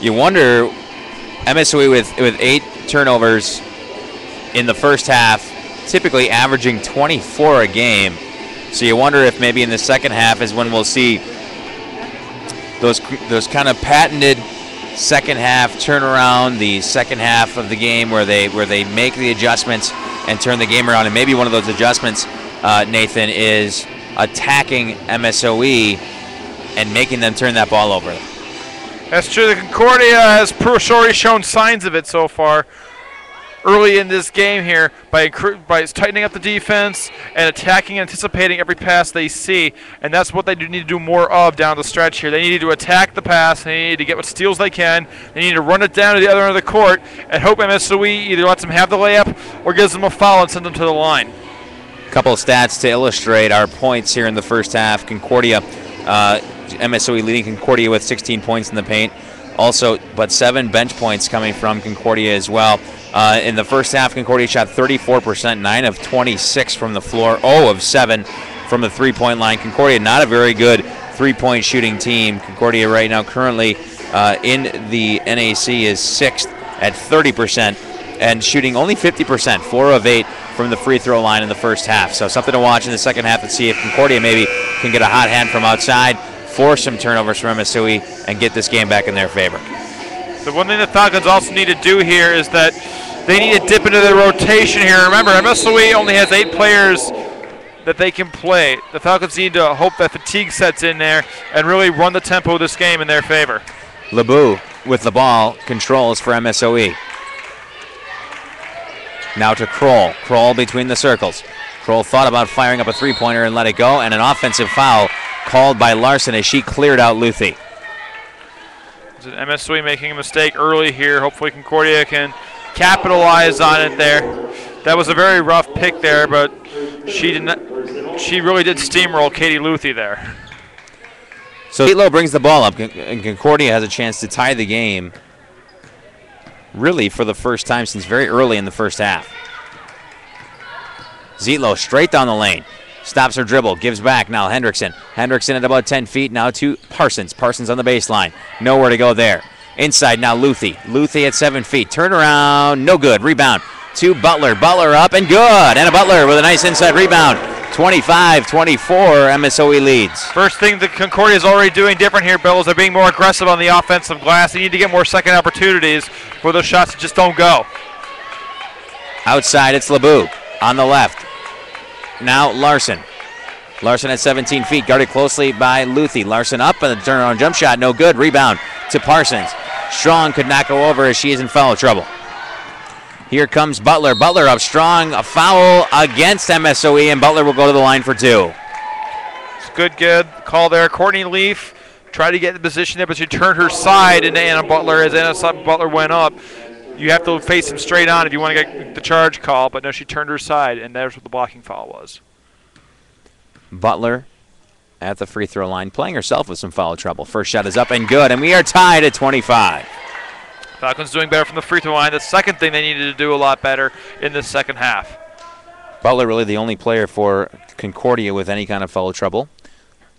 S1: You wonder, MSOE with 8 turnovers in the first half, typically averaging 24 a game. So you wonder if maybe in the second half is when we'll see those kind of patented second half turnaround, the second half of the game where they make the adjustments and turn the game around. And maybe one of those adjustments, Nathan, is attacking MSOE and making them turn that ball over.
S2: That's true. The Concordia has already shown signs of it so far early in this game here by tightening up the defense and attacking and anticipating every pass they see, and that's what they need to do more of down the stretch here. They need to attack the pass, they need to get what steals they can, they need to run it down to the other end of the court and hope MSOE either lets them have the layup or gives them a foul and sends them to the line.
S1: A couple of stats to illustrate our points here in the first half. Concordia, MSOE leading Concordia with 16 points in the paint. Also, but 7 bench points coming from Concordia as well. In the first half, Concordia shot 34%, 9 of 26 from the floor, 0 of 7 from the three-point line. Concordia not a very good three-point shooting team. Concordia right now currently in the NAC is 6th at 30% and shooting only 50%, 4 of 8 from the free throw line in the first half. So something to watch in the second half and see if Concordia maybe can get a hot hand from outside, force some turnovers from MSOE, and get this game back in their favor.
S2: The one thing the Falcons also need to do here is that they need to dip into their rotation here. Remember, MSOE only has 8 players that they can play. The Falcons need to hope that fatigue sets in there and really run the tempo of this game in their favor.
S1: LeBeau with the ball, controls for MSOE. Now to Kroll. Kroll between the circles. Kroll thought about firing up a three-pointer and let it go, and an offensive foul called by Larson as she cleared out Luthi.
S2: MSOE making a mistake early here. Hopefully Concordia can capitalize on it there. That was a very rough pick there, but she really did steamroll Katie Luthi there.
S1: So Zietlow brings the ball up, and Concordia has a chance to tie the game, really for the first time since very early in the first half. Zietlow straight down the lane. Stops her dribble, gives back, now Hendrickson. Hendrickson at about 10 feet, now to Parsons. Parsons on the baseline, nowhere to go there. Inside now Luthi. Luthi at 7 feet, turn around, no good. Rebound to Butler. Butler up and good. And a Butler with a nice inside rebound. 25-24, MSOE leads.
S2: First thing that Concordia is already doing different here, Bill, is they're being more aggressive on the offensive glass. They need to get more second opportunities for those shots that just don't go.
S1: Outside, it's LeBeau on the left. Now Larson. Larson at 17 feet, guarded closely by Luthi. Larson up and a turnaround jump shot, no good. Rebound to Parsons. Strong could not go over as she is in foul trouble. Here comes Butler. Butler up strong. A foul against MSOE, and Butler will go to the line for 2.
S2: It's good call there. Courtney Leaf tried to get the position there, but she turned her side into Anna Butler as Anna Butler went up. You have to face him straight on if you want to get the charge call, but no, she turned her side, and there's what the blocking foul was.
S1: Butler at the free throw line, playing herself with some foul trouble. First shot is up and good, and we are tied at 25.
S2: Falcons doing better from the free throw line. The second thing they needed to do a lot better in the second half.
S1: Butler really the only player for Concordia with any kind of foul trouble.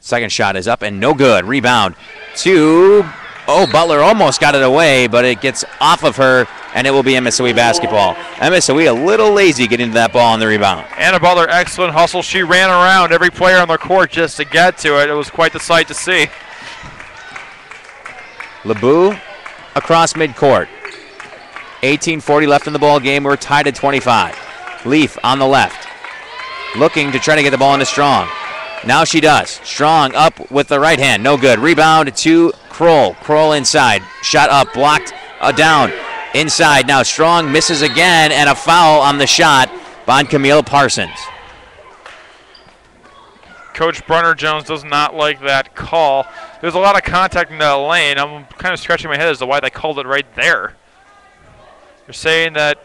S1: Second shot is up and no good. Rebound to Oh, Butler almost got it away, but it gets off of her, and it will be MSOE basketball. MSOE a little lazy getting to that ball on the rebound.
S2: Anna Butler, excellent hustle. She ran around every player on the court just to get to it. It was quite the sight to see.
S1: LeBeau across midcourt. 18:40 left in the ball game. We're tied at 25. Leaf on the left, looking to try to get the ball into Strong. Now she does. Strong up with the right hand. No good. Rebound to Kroll. Kroll inside. Shot up. Blocked down. Inside. Now Strong misses again, and a foul on the shot on Camille Parsons.
S2: Coach Brunner-Jones does not like that call. There's a lot of contact in that lane. I'm kind of scratching my head as to why they called it right there. They're saying that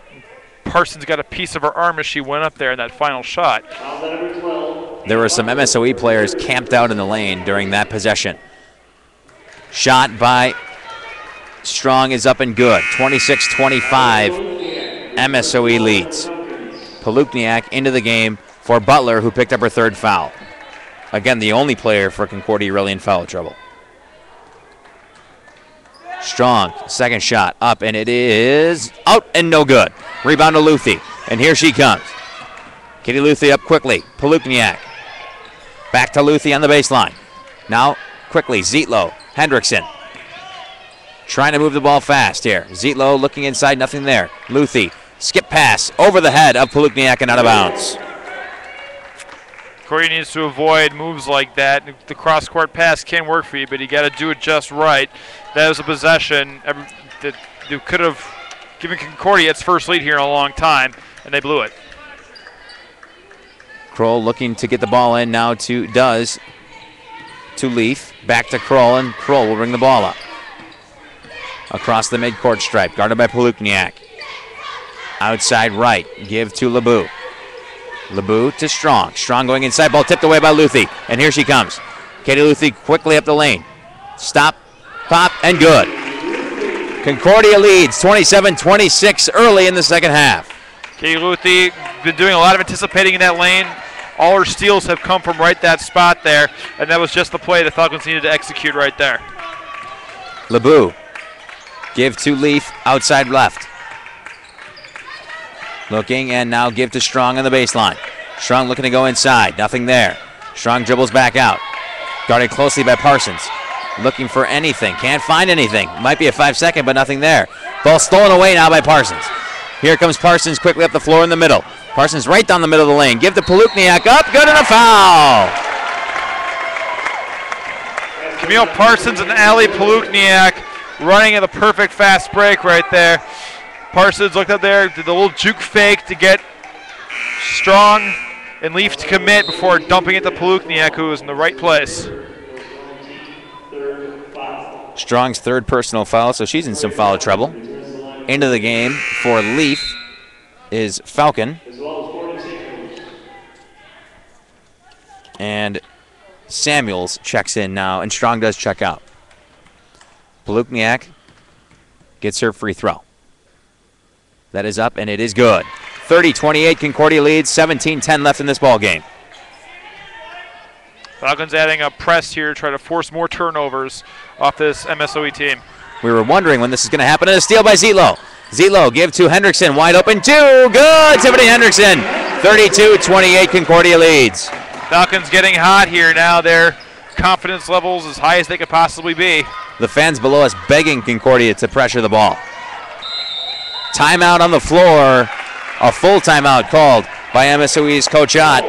S2: Parsons got a piece of her arm as she went up there in that final shot.
S1: There were some MSOE players camped out in the lane during that possession. Shot by Strong is up and good. 26-25, MSOE leads. Palukniak into the game for Butler, who picked up her third foul. Again, the only player for Concordia really in foul trouble. Strong, second shot, up, and it is out and no good. Rebound to Luthi, and here she comes. Katie Luthi up quickly. Palukniak. Back to Luthi on the baseline. Now, quickly, Zietlow, Hendrickson. Trying to move the ball fast here. Zietlow looking inside, nothing there. Luthi, skip pass over the head of Palukniak and out of bounds.
S2: Corey needs to avoid moves like that. The cross-court pass can work for you, but you got to do it just right. That was a possession that you could have given Concordia its first lead here in a long time, and they blew it.
S1: Kroll looking to get the ball in now to Leaf. Back to Kroll, and Kroll will bring the ball up. Across the midcourt stripe, guarded by Palukniak. Outside right, give to LeBeau. LeBeau to Strong. Strong going inside, ball tipped away by Luthi. And here she comes. Katie Luthi quickly up the lane. Stop, pop, and good. Concordia leads 27-26 early in the second half.
S2: Katie Luthi been doing a lot of anticipating in that lane. All her steals have come from right that spot there, and that was just the play the Falcons needed to execute right there.
S1: LeBeau, give to Leaf, outside left. Looking, and now give to Strong on the baseline. Strong looking to go inside, nothing there. Strong dribbles back out. Guarded closely by Parsons. Looking for anything, can't find anything. Might be a 5-second, but nothing there. Ball stolen away now by Parsons. Here comes Parsons quickly up the floor in the middle. Parsons right down the middle of the lane. Give to Palukniak, up, good, and a foul.
S2: Camille Parsons and Allie Palukniak running at the perfect fast break right there. Parsons looked up there, did the little juke fake to get Strong and Leaf to commit before dumping it to Palukniak, who was in the right place.
S1: Strong's third personal foul, so she's in some foul trouble. Into the game for Leaf is Falcon. And Samuels checks in now, and Strong does check out. Palukniak gets her free throw. That is up, and it is good. 30-28, Concordia leads, 17-10 left in this ball game.
S2: Falcons adding a press here, try to force more turnovers off this MSOE team.
S1: We were wondering when this is going to happen, and a steal by Zietlow. Zietlow give to Hendrickson, wide open, two, good, Tiffany Hendrickson. 32-28, Concordia leads.
S2: Falcons getting hot here now. Their confidence levels as high as they could possibly be.
S1: The fans below us begging Concordia to pressure the ball. Timeout on the floor, a full timeout called by MSOE's Coach Ott.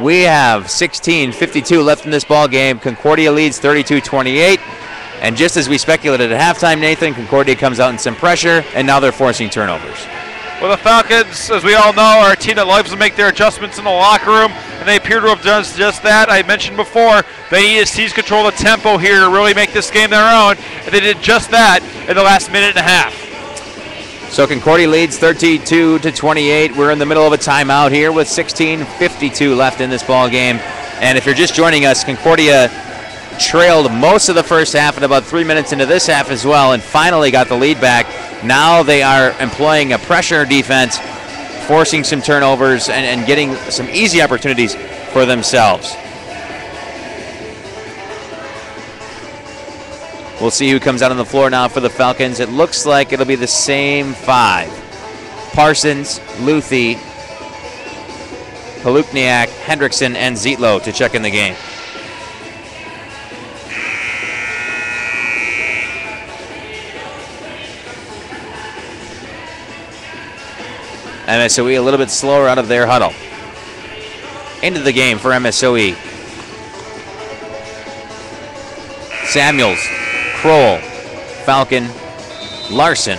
S1: We have 16:52 left in this ball game. Concordia leads 32-28. And just as we speculated at halftime, Nathan, Concordia comes out in some pressure, and now they're forcing turnovers.
S2: Well, the Falcons, as we all know, are a team that loves to make their adjustments in the locker room, and they appear to have done just that. I mentioned before, they need to seize control of the tempo here to really make this game their own, and they did just that in the last minute and a half.
S1: So Concordia leads 32-28. We're in the middle of a timeout here with 16:52 left in this ball game. And if you're just joining us, Concordia trailed most of the first half and about 3 minutes into this half as well, and finally got the lead back. Now they are employing a pressure defense, forcing some turnovers and getting some easy opportunities for themselves. We'll see who comes out on the floor now for the Falcons. It looks like it'll be the same 5. Parsons, Luthi, Palukniak, Hendrickson, and Zietlow to check in the game. MSOE a little bit slower out of their huddle. Into the game for MSOE. Samuels, Kroll, Falcon, Larson,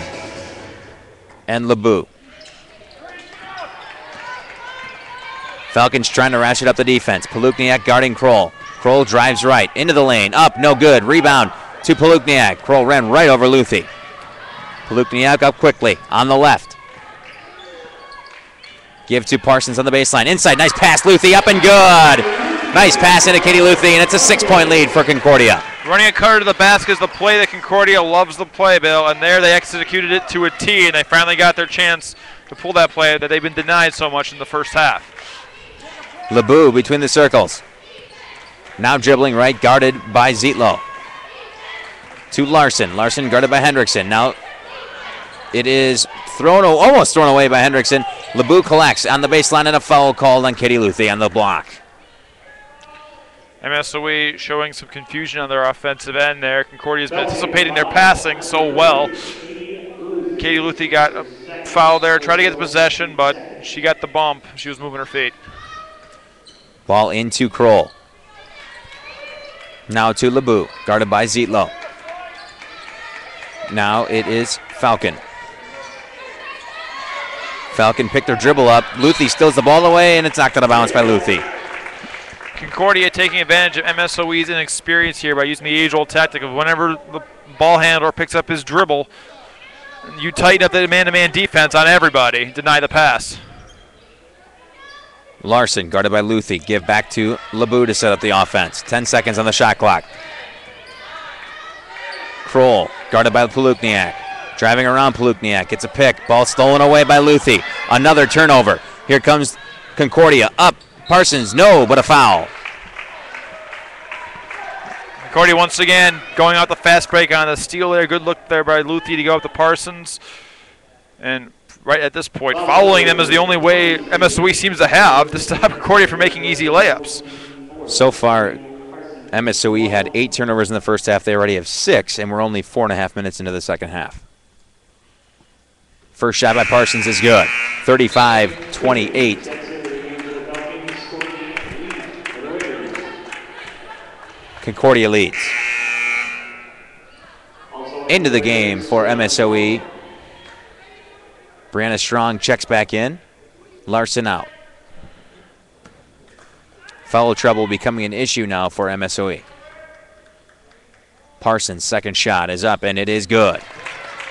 S1: and LeBeau. Falcons trying to ratchet up the defense. Palukniak guarding Kroll. Kroll drives right into the lane. Up, no good. Rebound to Palukniak. Kroll ran right over Luthi. Palukniak up quickly on the left. Give to Parsons on the baseline. Inside, nice pass. Luthi up and good. Nice pass into Katie Luthi, and it's a 6-point lead for Concordia.
S2: Running a cutter to the basket is the play that Concordia loves the play, Bill, and there they executed it to a T, and they finally got their chance to pull that play that they've been denied so much in the first half.
S1: LeBeau between the circles. Now dribbling right, guarded by Zietlow. To Larson. Larson guarded by Hendrickson. Now it is almost thrown away by Hendrickson. LeBeau collects on the baseline, and a foul called on Katie Luthi on the block.
S2: MSOE showing some confusion on their offensive end there. Concordia's been anticipating their passing so well. Katie Luthi got a foul there, tried to get the possession, but she got the bump. She was moving her feet.
S1: Ball into Kroll. Now to LeBeau, guarded by Zietlow. Now it is Falcon. Falcon picked her dribble up. Luthi steals the ball away, and it's knocked out of bounds by Luthi.
S2: Concordia taking advantage of MSOE's inexperience here by using the age-old tactic of whenever the ball handler picks up his dribble, you tighten up the man-to-man defense on everybody, deny the pass.
S1: Larson guarded by Luthi. Give back to LeBeau to set up the offense. 10 seconds on the shot clock. Kroll guarded by Palukniak. Driving around Palukniak. Gets a pick. Ball stolen away by Luthi. Another turnover. Here comes Concordia. Up. Parsons. No, but a foul.
S2: Concordia once again going out the fast break on the steal there. Good look there by Luthi to go up to Parsons. And right at this point, following them is the only way MSOE seems to have to stop Concordia from making easy layups.
S1: So far, MSOE had 8 turnovers in the first half. They already have 6, and we're only 4.5 minutes into the second half. First shot by Parsons is good. 35-28. Concordia leads. Into the game for MSOE. Brianna Strong checks back in. Larson out. Foul trouble becoming an issue now for MSOE. Parsons' second shot is up, and it is good.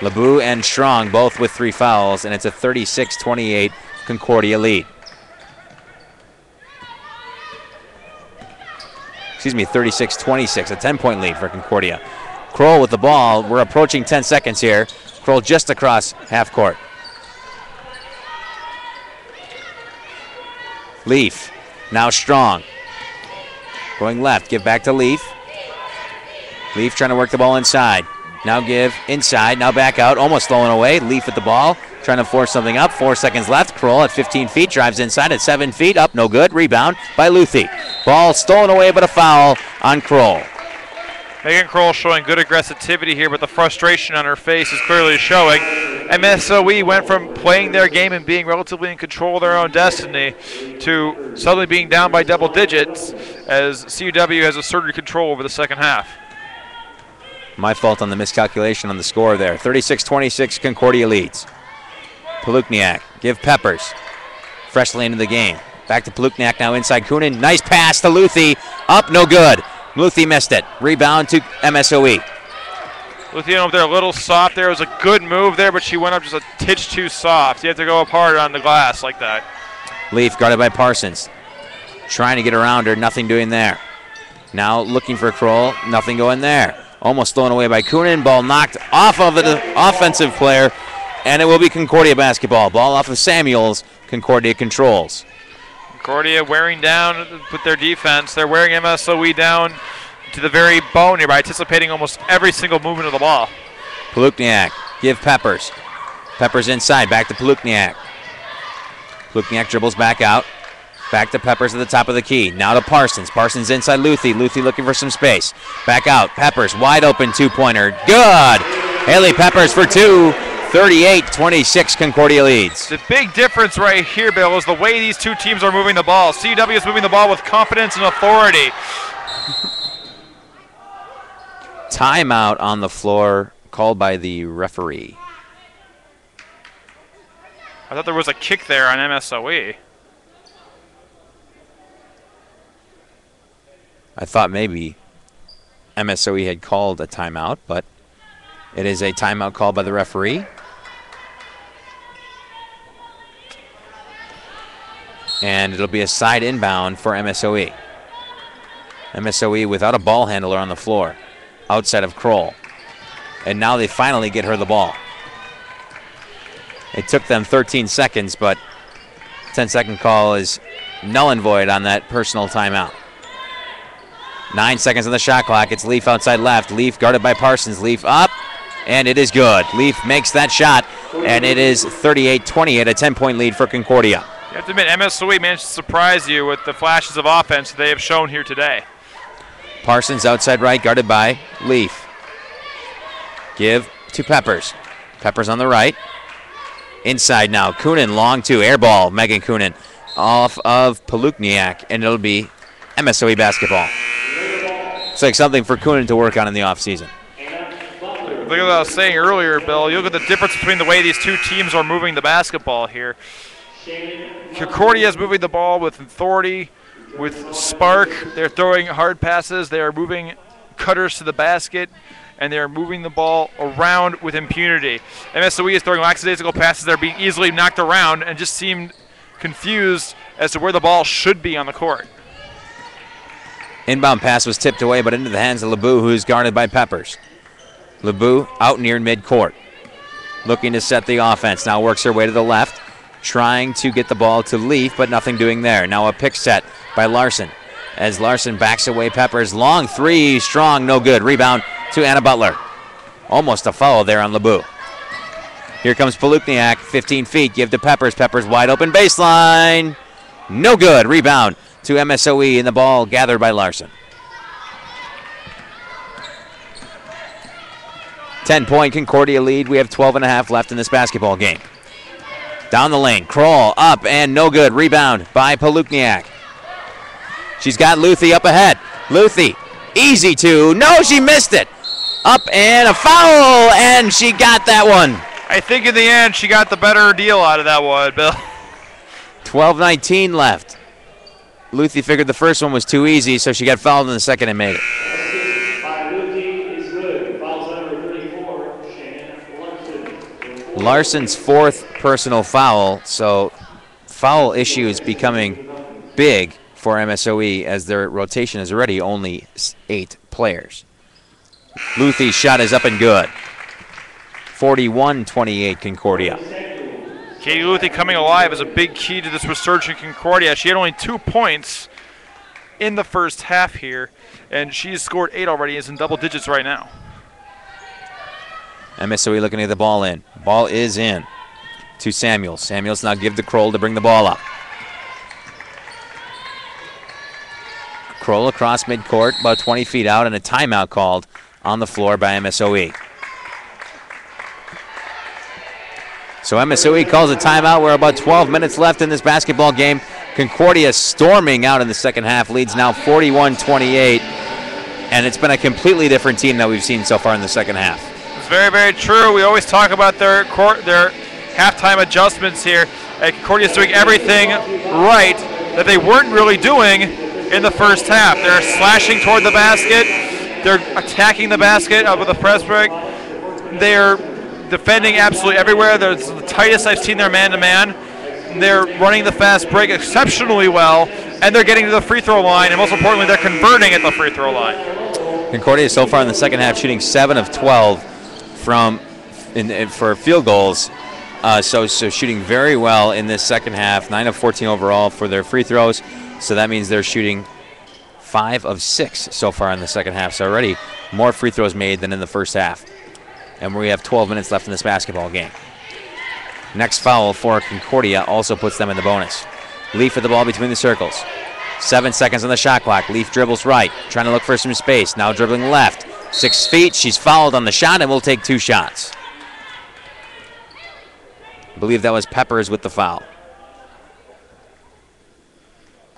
S1: LeBeau and Strong both with 3 fouls, and it's a 36-28 Concordia lead. Excuse me, 36-26, a 10-point lead for Concordia. Kroll with the ball. We're approaching 10 seconds here. Kroll just across half court. Leaf, now Strong. Going left, give back to Leaf. Leaf trying to work the ball inside. Now give inside, now back out, almost stolen away. Leaf with the ball, trying to force something up. 4 seconds left. Kroll at 15 feet, drives inside at 7 feet. Up, no good. Rebound by Luthi. Ball stolen away, but a foul on Kroll.
S2: Megan Kroll showing good aggressivity here, but the frustration on her face is clearly showing. MSOE went from playing their game and being relatively in control of their own destiny to suddenly being down by double digits as CUW has asserted control over the second half.
S1: My fault on the miscalculation on the score there. 36-26, Concordia leads. Palukniak, give Peppers. Freshly into the game. Back to Palukniak now inside Kunin. Nice pass to Luthi. Up, no good. Luthi missed it. Rebound to MSOE.
S2: Luthi over there a little soft there. It was a good move there, but she went up just a titch too soft. You have to go up hard on the glass like that.
S1: Leaf guarded by Parsons. Trying to get around her, nothing doing there. Now looking for Kroll, nothing going there. Almost thrown away by Kunin. Ball knocked off of the offensive player, and it will be Concordia basketball. Ball off of Samuels. Concordia controls.
S2: Concordia wearing down with their defense. They're wearing MSOE down to the very bone here by anticipating almost every single movement of the ball.
S1: Palukniak, give Peppers. Peppers inside, back to Palukniak. Palukniak dribbles back out. Back to Peppers at the top of the key. Now to Parsons. Parsons inside Luthi. Luthi looking for some space. Back out. Peppers, wide open two-pointer. Good! Haley Peppers for two. 38-26, Concordia leads.
S2: The big difference right here, Bill, is the way these two teams are moving the ball. CW is moving the ball with confidence and authority.
S1: Timeout on the floor called by the referee.
S2: I thought there was a kick there on MSOE.
S1: I thought maybe MSOE had called a timeout, but it is a timeout called by the referee. And it'll be a side inbound for MSOE. MSOE without a ball handler on the floor, outside of Kroll. And now they finally get her the ball. It took them 13 seconds, but 10-second call is null and void on that personal timeout. 9 seconds on the shot clock. It's Leaf outside left. Leaf guarded by Parsons. Leaf up, and it is good. Leaf makes that shot, and it is 38-28, a 10-point lead for Concordia.
S2: You have to admit, MSOE managed to surprise you with the flashes of offense they have shown here today.
S1: Parsons outside right, guarded by Leaf. Give to Peppers. Peppers on the right. Inside now. Kunin, long two. Air ball, Megan Kunin. Off of Palukniak, and it'll be MSOE basketball. It's like something for Kunin to work on in the offseason.
S2: Look at what I was saying earlier, Bill. You look at the difference between the way these two teams are moving the basketball here. Concordia is moving the ball with authority, with spark. They're throwing hard passes. They are moving cutters to the basket, and they are moving the ball around with impunity. MSOE is throwing lackadaisical passes that are being easily knocked around and just seemed confused as to where the ball should be on the court.
S1: Inbound pass was tipped away, but into the hands of LeBeau, who's guarded by Peppers. LeBeau out near midcourt, looking to set the offense. Now works her way to the left, trying to get the ball to Leaf, but nothing doing there. Now a pick set by Larson. As Larson backs away Peppers. Long three, strong, no good. Rebound to Anna Butler. Almost a foul there on LeBeau. Here comes Palukniak, 15 feet, give to Peppers. Peppers wide open baseline. No good. Rebound to MSOE, and the ball gathered by Larson. 10-point Concordia lead. We have 12.5 left in this basketball game. Down the lane, Kroll up and no good. Rebound by Palukniak. She's got Luthi up ahead. Luthi, easy two. No, she missed it. Up and a foul, and she got that one.
S2: I think in the end she got the better deal out of that one, Bill.
S1: 12:19 left. Luthi figured the first one was too easy, so she got fouled in the second and made it. Larson's fourth personal foul, so foul issue is becoming big for MSOE as their rotation is already only 8 players. Luthi's shot is up and good. 41-28 Concordia.
S2: Katie Luthi coming alive is a big key to this resurgent Concordia. She had only 2 points in the first half here, and she's scored 8 already, is in double digits right now.
S1: MSOE looking to get the ball in. Ball is in to Samuels. Samuels now give to Kroll to bring the ball up. Kroll across midcourt, about 20 feet out, and a timeout called on the floor by MSOE. So MSOE calls a timeout. We're about 12 minutes left in this basketball game. Concordia storming out in the second half, leads now 41-28, and it's been a completely different team that we've seen so far in the second half.
S2: It's very, very true. We always talk about their halftime adjustments here. And Concordia's doing everything right that they weren't really doing in the first half. They're slashing toward the basket. They're attacking the basket with a press break. They're defending absolutely everywhere. They're the tightest I've seen their man-to-man. They're running the fast break exceptionally well, and they're getting to the free throw line, and most importantly, they're converting at the free throw line.
S1: Concordia so far in the second half shooting 7 of 12 for field goals. So shooting very well in this second half. 9 of 14 overall for their free throws. So that means they're shooting 5 of 6 so far in the second half. So already more free throws made than in the first half. And we have 12 minutes left in this basketball game. Next foul for Concordia also puts them in the bonus. Leaf with the ball between the circles. 7 seconds on the shot clock. Leaf dribbles right, trying to look for some space. Now dribbling left. 6 feet. She's fouled on the shot and will take 2 shots. I believe that was Peppers with the foul.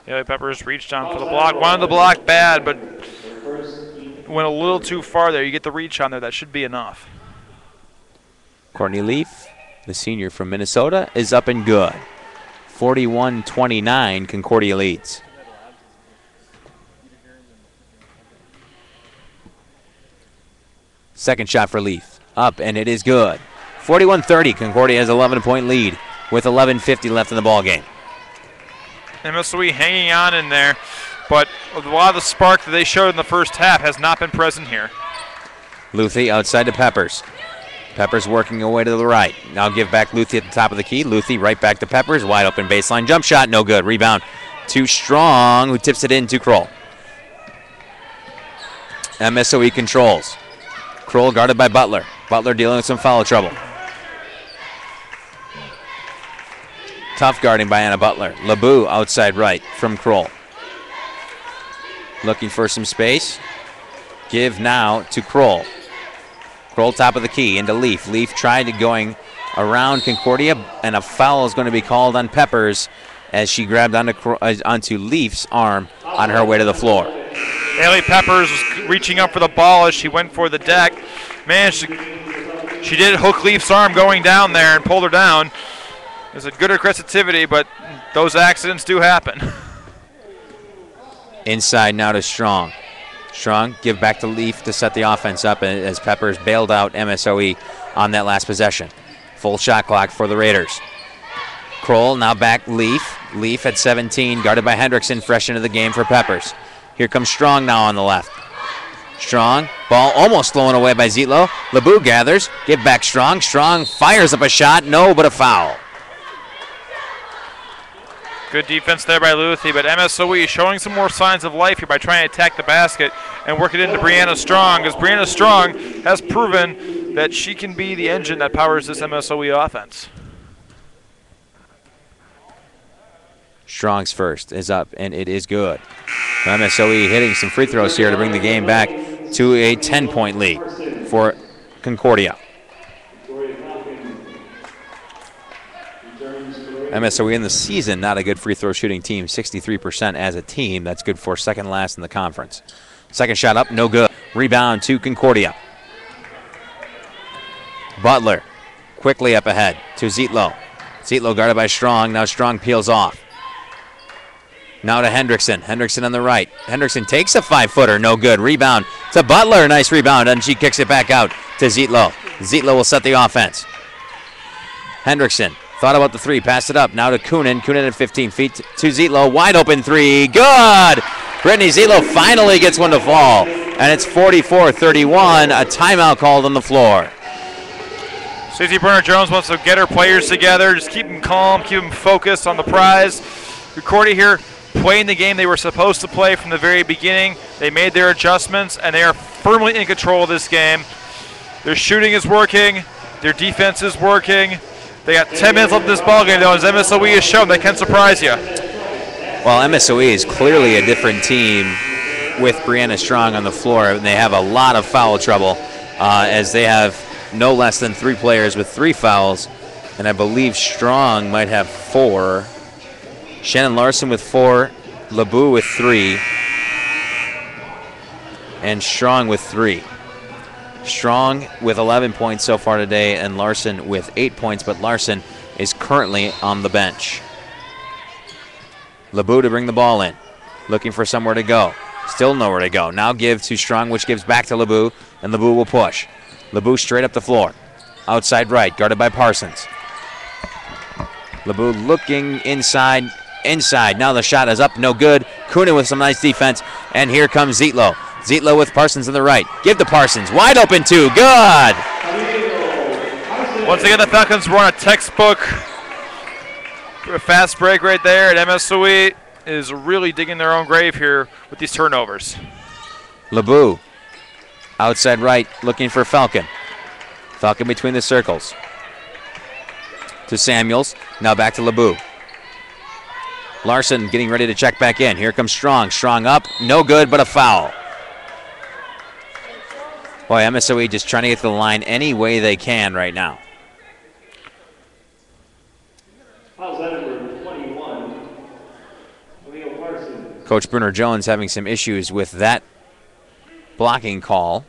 S2: Haley Peppers reached down for the block. Wanted the block bad, but went a little too far there. You get the reach on there. That should be enough.
S1: Courtney Leaf, the senior from Minnesota, is up and good. 41-29, Concordia leads. Second shot for Leaf. Up, and it is good. 41-30, Concordia has an 11-point lead with 11:50 left in the ballgame.
S2: MSOE hanging on in there, but a lot of the spark that they showed in the first half has not been present here.
S1: Luthi outside to Peppers. Peppers working away to the right. Now give back Luthi at the top of the key. Luthi right back to Peppers. Wide open baseline jump shot. No good. Rebound to Strong, who tips it in to Kroll. MSOE controls. Kroll guarded by Butler. Butler dealing with some foul trouble. Tough guarding by Anna Butler. LeBeau outside right from Kroll. Looking for some space. Give now to Kroll. Kroll top of the key into Leaf. Leaf tried to going around Concordia, and a foul is going to be called on Peppers as she grabbed onto Leaf's arm on her way to the floor.
S2: Haley Peppers was reaching up for the ball as she went for the deck. Man, she did hook Leaf's arm going down there and pulled her down. It was a good aggressivity, but those accidents do happen. Inside
S1: now to Strong. Strong give back to Leaf to set the offense up as Peppers bailed out MSOE on that last possession. Full shot clock for the Raiders. Kroll now back Leaf. Leaf at 17, guarded by Hendrickson, fresh into the game for Peppers. Here comes Strong now on the left. Strong, ball almost stolen away by Zietlow. LeBeau gathers, give back Strong. Strong fires up a shot, no, but a foul.
S2: Good defense there by Luthi, but MSOE showing some more signs of life here by trying to attack the basket and work it into Brianna Strong, because Brianna Strong has proven that she can be the engine that powers this MSOE offense.
S1: Strong's first is up, and it is good. MSOE hitting some free throws here to bring the game back to a 10-point lead for Concordia. MSOE in the season, not a good free throw shooting team, 63% as a team. That's good for second last in the conference. Second shot up, no good. Rebound to Concordia. Butler quickly up ahead to Zietlow. Zietlow guarded by Strong. Now Strong peels off. Now to Hendrickson. Hendrickson on the right. Hendrickson takes a 5-footer, no good. Rebound to Butler, nice rebound, and she kicks it back out to Zietlow. Zietlow will set the offense. Hendrickson thought about the three, passed it up. Now to Kunin. Kunin at 15 feet to Zietlow. Wide open three. Good! Brittany Zietlow finally gets one to fall. And it's 44-31. A timeout called on the floor.
S2: Stacey Burner-Jones wants to get her players together. Just keep them calm, keep them focused on the prize. Concordia here playing the game they were supposed to play from the very beginning. They made their adjustments, and they are firmly in control of this game. Their shooting is working. Their defense is working. They got 10 minutes left in this ballgame, though, as MSOE has shown they can surprise you.
S1: Well, MSOE is clearly a different team with Brianna Strong on the floor, and they have a lot of foul trouble as they have no less than 3 players with 3 fouls, and I believe Strong might have 4. Shannon Larson with 4, LeBeau with 3, and Strong with 3. Strong with 11 points so far today, and Larson with 8 points, but Larson is currently on the bench. LeBeau to bring the ball in, looking for somewhere to go. Still nowhere to go. Now give to Strong, which gives back to LeBeau, and LeBeau will push. LeBeau straight up the floor. Outside right, guarded by Parsons. LeBeau looking inside. Now the shot is up, no good. Kunin with some nice defense, and here comes Zietlow. Zietlow with Parsons on the right. Give to Parsons. Wide open two. Good!
S2: Once again, the Falcons run a textbook. A fast break right there at MSOE. is really digging their own grave here with these turnovers.
S1: LeBeau, outside right, looking for Falcon. Falcon between the circles. To Samuels, now back to LeBeau. Larson getting ready to check back in. Here comes Strong. Strong up, no good, but a foul. Boy, MSOE just trying to get to the line any way they can right now.
S3: Foul's out number 21, Leo Parsons.
S1: Coach Brunner Jones having some issues with that blocking call,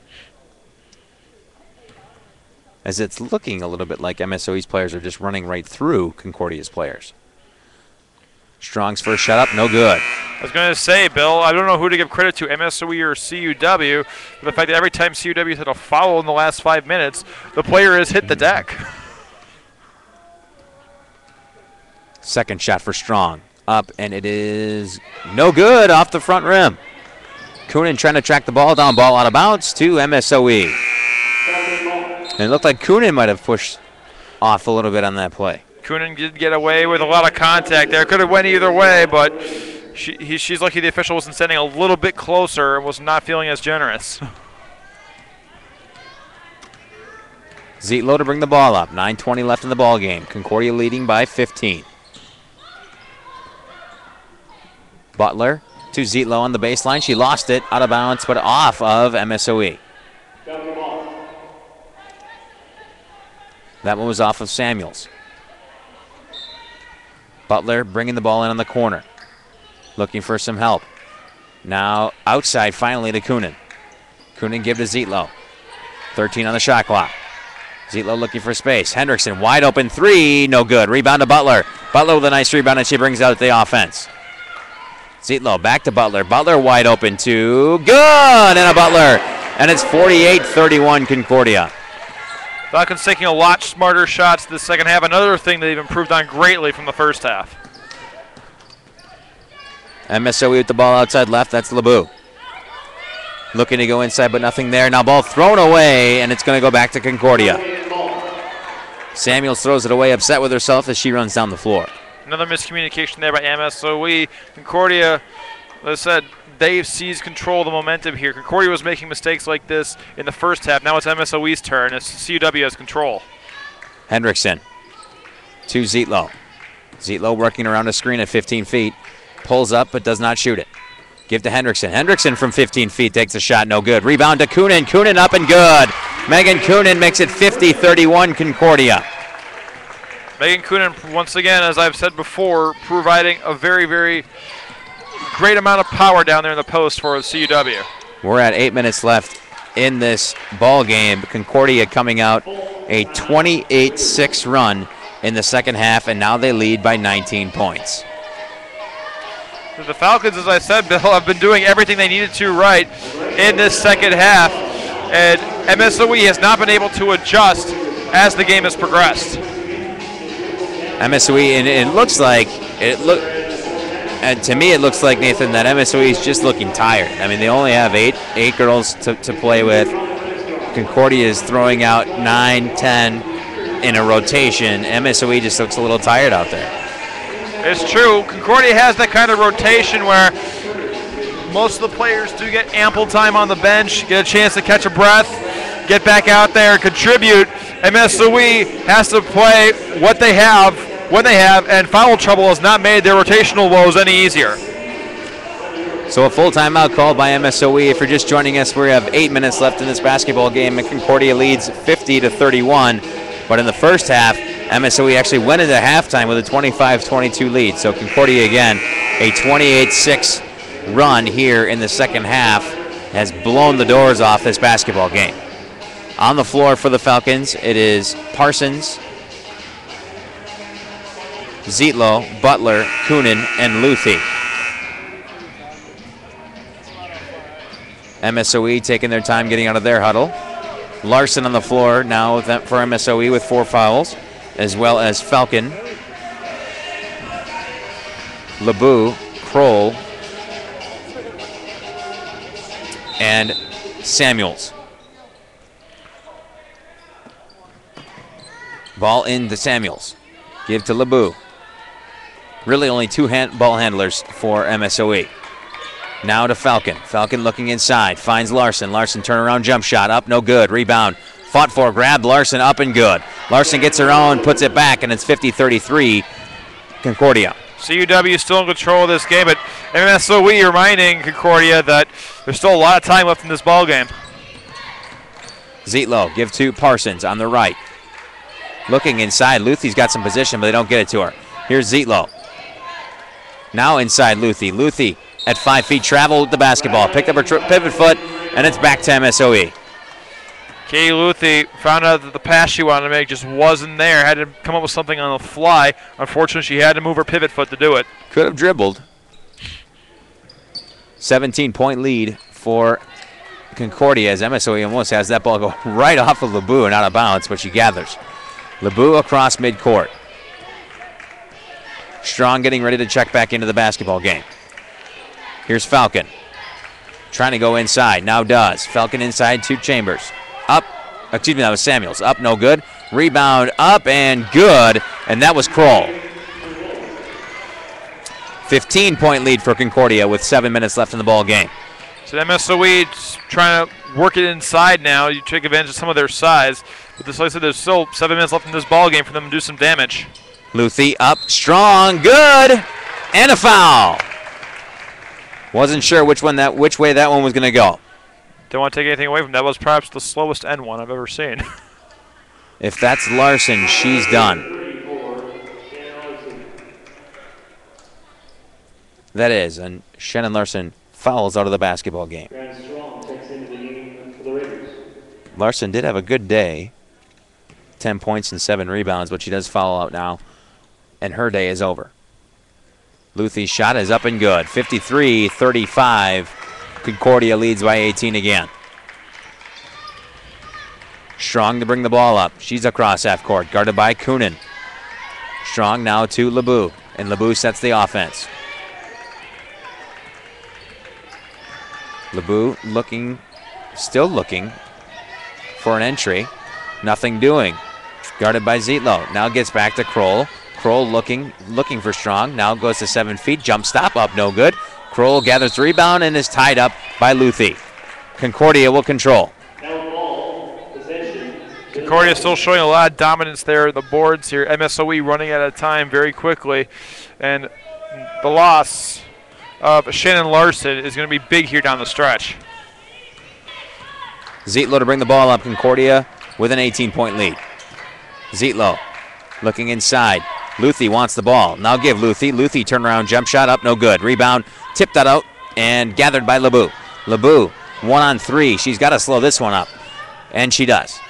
S1: as it's looking a little bit like MSOE's players are just running right through Concordia's players. Strong's first shot up, no good.
S2: I was going to say, Bill, I don't know who to give credit to, MSOE or CUW, for the fact that every time CUW hit a foul in the last 5 minutes, the player has hit the deck.
S1: Second shot for Strong. Up, and it is no good, off the front rim. Coonan trying to track the ball down, ball out of bounds to MSOE. And it looked like Coonan might have pushed off a little bit on that play.
S2: Coonan did get away with a lot of contact there. Could have went either way, but she's lucky the official wasn't standing a little bit closer and was not feeling as generous.
S1: Zietlow to bring the ball up. 9:20 left in the ball game. Concordia leading by 15. Butler to Zietlow on the baseline. She lost it, out of bounds, but off of MSOE. That one was off of Samuels. Butler bringing the ball in on the corner. Looking for some help. Now outside finally to Coonan. Coonan give to Zietlow. 13 on the shot clock. Zietlow looking for space. Hendrickson wide open three. No good. Rebound to Butler. Butler with a nice rebound, and she brings out the offense. Zietlow back to Butler. Butler wide open two. Good! And a Butler. And it's 48-31 Concordia.
S2: Falcons taking a lot smarter shots this second half. Another thing they've improved on greatly from the first half.
S1: MSOE with the ball outside left. That's LeBeau. Looking to go inside, but nothing there. Now ball thrown away, and it's going to go back to Concordia. Samuels throws it away, upset with herself as she runs down the floor.
S2: Another miscommunication there by MSOE. Concordia, as I said, they've seized control of the momentum here. Concordia was making mistakes like this in the first half. Now it's MSOE's turn as CUW has control.
S1: Hendrickson to Zietlow. Zietlow working around a screen at 15 feet. Pulls up but does not shoot it. Give to Hendrickson. Hendrickson from 15 feet takes a shot, no good. Rebound to Coonan. Coonan up and good. Megan Coonan makes it 50-31 Concordia.
S2: Megan Coonan, once again, as I've said before, providing a very, very great amount of power down there in the post for CUW.
S1: We're at 8 minutes left in this ball game. Concordia coming out a 28-6 run in the second half, and now they lead by 19 points.
S2: The Falcons, as I said, Bill, have been doing everything they needed to right in this second half, and MSOE has not been able to adjust as the game has progressed.
S1: MSOE, and it looks like and to me it looks like, Nathan, that MSOE is just looking tired. I mean, they only have eight girls to play with. Concordia is throwing out 9, 10 in a rotation. MSOE just looks a little tired out there.
S2: It's true. Concordia has that kind of rotation where most of the players do get ample time on the bench, get a chance to catch a breath, get back out there, contribute. MSOE has to play what they have, when they have, and foul trouble has not made their rotational woes any easier.
S1: So a full timeout called by MSOE. If you're just joining us, we have 8 minutes left in this basketball game, and Concordia leads 50-31. But in the first half, MSOE actually went into halftime with a 25-22 lead. So Concordia, again, a 28-6 run here in the second half has blown the doors off this basketball game. On the floor for the Falcons, it is Parsons, Zietlow, Butler, Coonan, and Luthi. MSOE taking their time getting out of their huddle. Larson on the floor now for MSOE with 4 fouls, as well as Falcon, LeBeau, Kroll, and Samuels. Ball into Samuels. Give to LeBeau. Really only two ball handlers for MSOE. Now to Falcon. Falcon looking inside. Finds Larson. Larson turnaround jump shot. Up, no good. Rebound. Fought for, grabbed Larson, up and good. Larson gets her own, puts it back, and it's 50-33 Concordia.
S2: CUW still in control of this game, but MSOE reminding Concordia that there's still a lot of time left in this ball game.
S1: Zietlow give to Parsons on the right. Looking inside. Luthie's got some position, but they don't get it to her. Here's Zietlow. Now inside Luthie. Luthie at 5 feet traveled with the basketball. Picked up her pivot foot, and it's back to MSOE.
S2: Katie Luthie found out that the pass she wanted to make just wasn't there. Had to come up with something on the fly. Unfortunately, she had to move her pivot foot to do it.
S1: Could have dribbled. 17-point lead for Concordia as MSOE almost has that ball go right off of LeBeau and out of bounds, but she gathers. LeBeau across midcourt. Strong getting ready to check back into the basketball game. Here's Falcon. Trying to go inside. Now does. Falcon inside to Chambers. Up. Excuse me, that was Samuels. Up, no good. Rebound, up, and good. And that was Kroll. 15-point lead for Concordia with 7 minutes left in the ball game.
S2: So MSOE trying to work it inside now. You take advantage of some of their size. But like I said, there's still 7 minutes left in this ball game for them to do some damage.
S1: Luthie up, strong, good, and a foul. Wasn't sure which way that one was going to go.
S2: Don't want to take anything away from that. That was perhaps the slowest end one I've ever seen.
S1: If that's Larson, she's done. That is, and Shannon Larson fouls out of the basketball game. Larson did have a good day. 10 points and 7 rebounds, but she does foul out now, and her day is over. Luthie's shot is up and good. 53-35. Concordia leads by 18 again. Strong to bring the ball up. She's across half court, guarded by Coonan. Strong now to LeBeau, and LeBeau sets the offense. LeBeau still looking for an entry. Nothing doing. Guarded by Zietlow. Now gets back to Kroll. Kroll looking for Strong. Now goes to 7 feet. Jump stop up, no good. Kroll gathers the rebound and is tied up by Luthie. Concordia will control.
S2: Concordia still showing a lot of dominance there at the boards here. MSOE running out of time very quickly. And the loss of Shannon Larson is going to be big here down the stretch.
S1: Zietlow to bring the ball up. Concordia with an 18-point lead. Zietlow looking inside. Luthie wants the ball. Now give Luthie. Luthie turnaround jump shot up, no good. Rebound, tipped that out, and gathered by LeBeau. LeBeau, 1-on-3. She's got to slow this one up, and she does.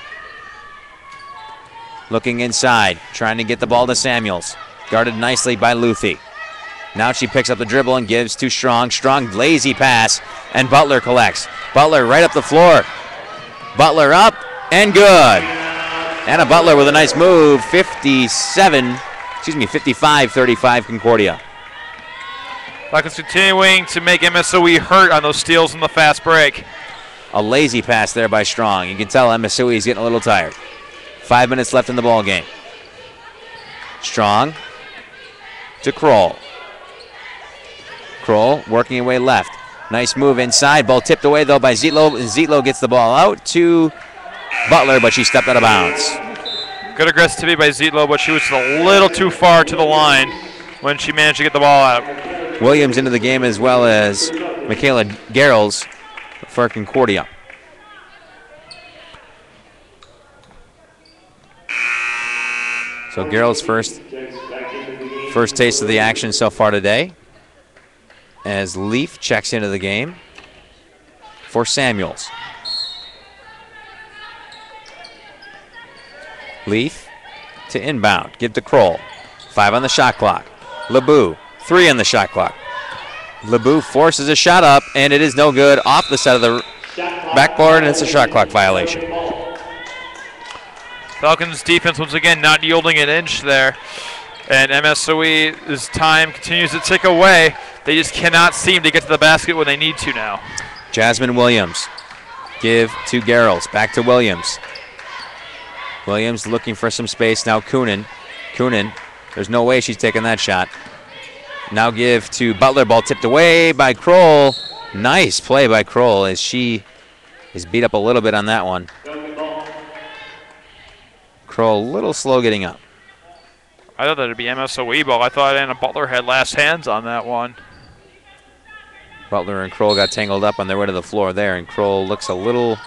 S1: Looking inside, trying to get the ball to Samuels. Guarded nicely by Luthie. Now she picks up the dribble and gives to Strong. Strong, lazy pass, and Butler collects. Butler right up the floor. Butler up, and good. Anna Butler with a nice move, 55-35 Concordia.
S2: Falcons continuing to make MSOE hurt on those steals in the fast break.
S1: A lazy pass there by Strong. You can tell MSOE is getting a little tired. 5 minutes left in the ball game. Strong to Kroll. Kroll working away left. Nice move inside. Ball tipped away, though, by Zietlow. Zietlow gets the ball out to Butler, but she stepped out of bounds.
S2: Good aggressivity by Zietlow, but she was a little too far to the line when she managed to get the ball out.
S1: Williams into the game as well as Michaela Garrels for Concordia. So Garrels first taste of the action so far today, as Leaf checks into the game for Samuels. Leaf to inbound. Give to Kroll. 5 on the shot clock. LeBeau, 3 on the shot clock. LeBeau forces a shot up, and it is no good. Off the side of the backboard, and it's a shot clock violation.
S2: Falcons defense once again not yielding an inch there. And MSOE's time continues to tick away. They just cannot seem to get to the basket when they need to now.
S1: Jasmine Williams. Give to Garrels. Back to Williams. Williams looking for some space. Now Coonan. Coonan, there's no way she's taking that shot. Now give to Butler. Ball tipped away by Kroll. Nice play by Kroll as she is beat up a little bit on that one. Kroll a little slow getting up.
S2: I thought that would be MSOE ball. I thought Anna Butler had last hands on that one.
S1: Butler and Kroll got tangled up on their way to the floor there, and Kroll looks a little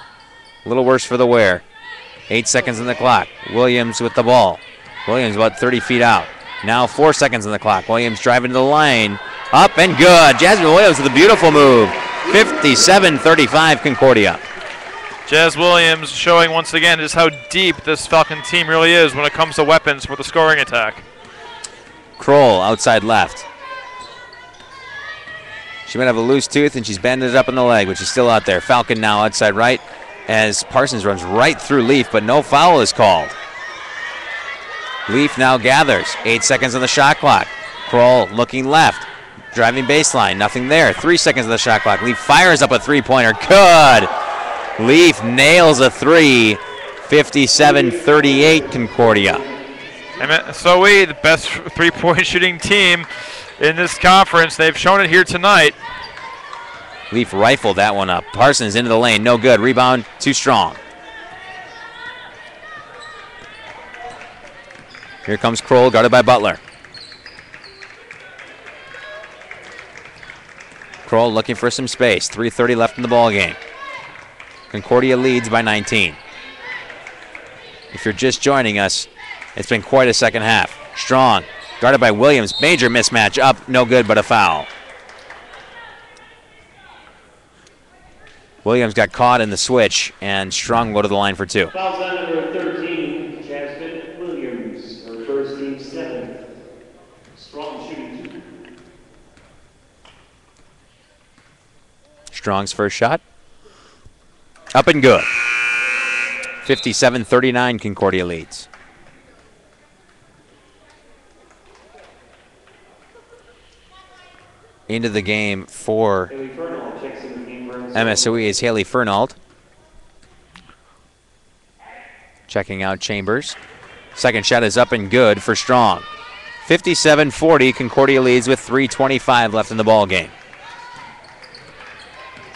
S1: worse for the wear. 8 seconds on the clock. Williams with the ball. Williams about 30 feet out. Now 4 seconds on the clock. Williams driving to the line. Up and good. Jasmine Williams with a beautiful move. 57-35 Concordia.
S2: Jazz Williams showing once again just how deep this Falcon team really is when it comes to weapons for the scoring attack.
S1: Kroll outside left. She might have a loose tooth and she's bandaged up in the leg, which is still out there. Falcon now outside right as Parsons runs right through Leaf, but no foul is called. Leaf now gathers. 8 seconds on the shot clock. Kroll looking left. Driving baseline. Nothing there. 3 seconds on the shot clock. Leaf fires up a three-pointer. Good. Leaf nails a three. 57-38 Concordia.
S2: MSOE, the best three-point shooting team in this conference. They've shown it here tonight.
S1: Leaf rifled that one up. Parsons into the lane. No good. Rebound too strong. Here comes Kroll, guarded by Butler. Kroll looking for some space. 3:30 left in the ball game. Concordia leads by 19. If you're just joining us, it's been quite a second half. Strong, guarded by Williams. Major mismatch up, no good, but a foul. Williams got caught in the switch, and Strong will go to the line for two.
S3: Fouls on number 13, Jasmine Williams, her first team 7. Strong shooting 2.
S1: Strong's first shot. Up and good. 57-39 Concordia leads. Into the game for MSOE is Haley Fernald. Checking out Chambers. Second shot is up and good for Strong. 57-40, Concordia leads with 3:25 left in the ball game.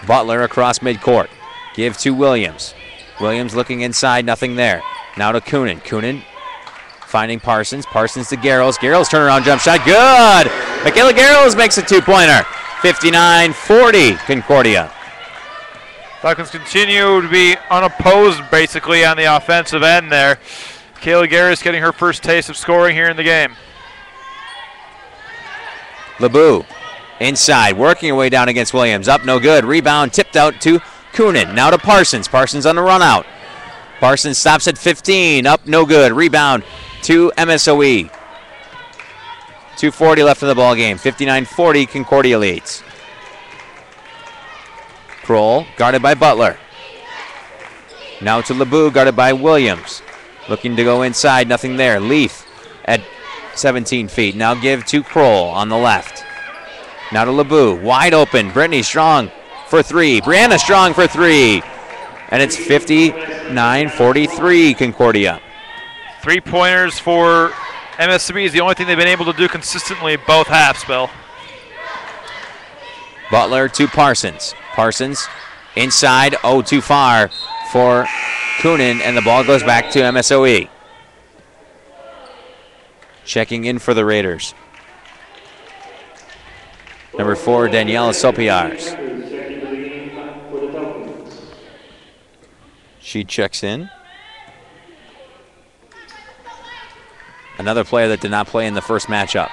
S1: Butler across midcourt. Give to Williams. Williams looking inside, nothing there. Now to Coonan. Coonan finding Parsons. Parsons to Garrels. Garrels turnaround jump shot. Good! Michaela Garrels makes a two-pointer. 59-40 Concordia.
S2: Falcons continue to be unopposed basically on the offensive end there. Kayla Garris getting her first taste of scoring here in the game.
S1: LeBeau inside, working her way down against Williams. Up, no good. Rebound tipped out to Coonan. Now to Parsons. Parsons on the run out. Parsons stops at 15. Up, no good. Rebound to MSOE. 2:40 left in the ball game. 59-40, Concordia leads. Kroll guarded by Butler. Now to LeBeau, guarded by Williams. Looking to go inside, nothing there. Leaf at 17 feet. Now give to Kroll on the left. Now to LeBeau, wide open. Brittany Strong for three. Brianna Strong for three. And it's 59-43 Concordia.
S2: Three-pointers for MSOE is the only thing they've been able to do consistently both halves, Bill.
S1: Butler to Parsons. Parsons inside, oh, too far for Coonan, and the ball goes back to MSOE. Checking in for the Raiders. Number 4, Daniela Sopiars. She checks in. Another player that did not play in the first matchup.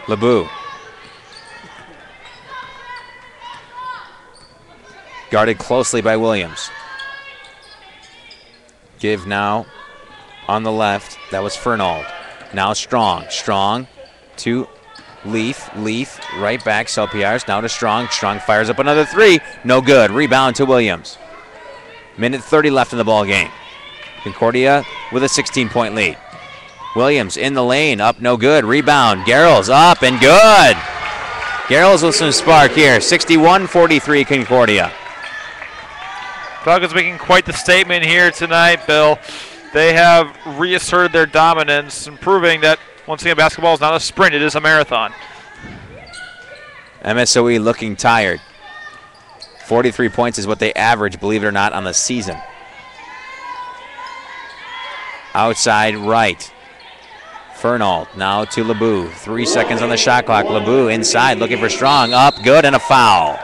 S1: LeBeau. Guarded closely by Williams. Give now on the left. That was Fernald. Now Strong. Strong to Leaf. Leaf right back. Sopiars now to Strong. Strong fires up another three. No good. Rebound to Williams. Minute 30 left in the ball game. Concordia with a 16-point lead. Williams in the lane. Up, no good. Rebound. Garrels up and good. Garrels with some spark here. 61-43 Concordia.
S2: Falcons making quite the statement here tonight, Bill. They have reasserted their dominance and proving that Once again, basketball is not a sprint, it is a marathon.
S1: MSOE looking tired. 43 points is what they average, believe it or not, on the season. Outside right. Fernald now to LeBeau. 3 seconds on the shot clock. LeBeau inside looking for Strong. Up, good, and a foul.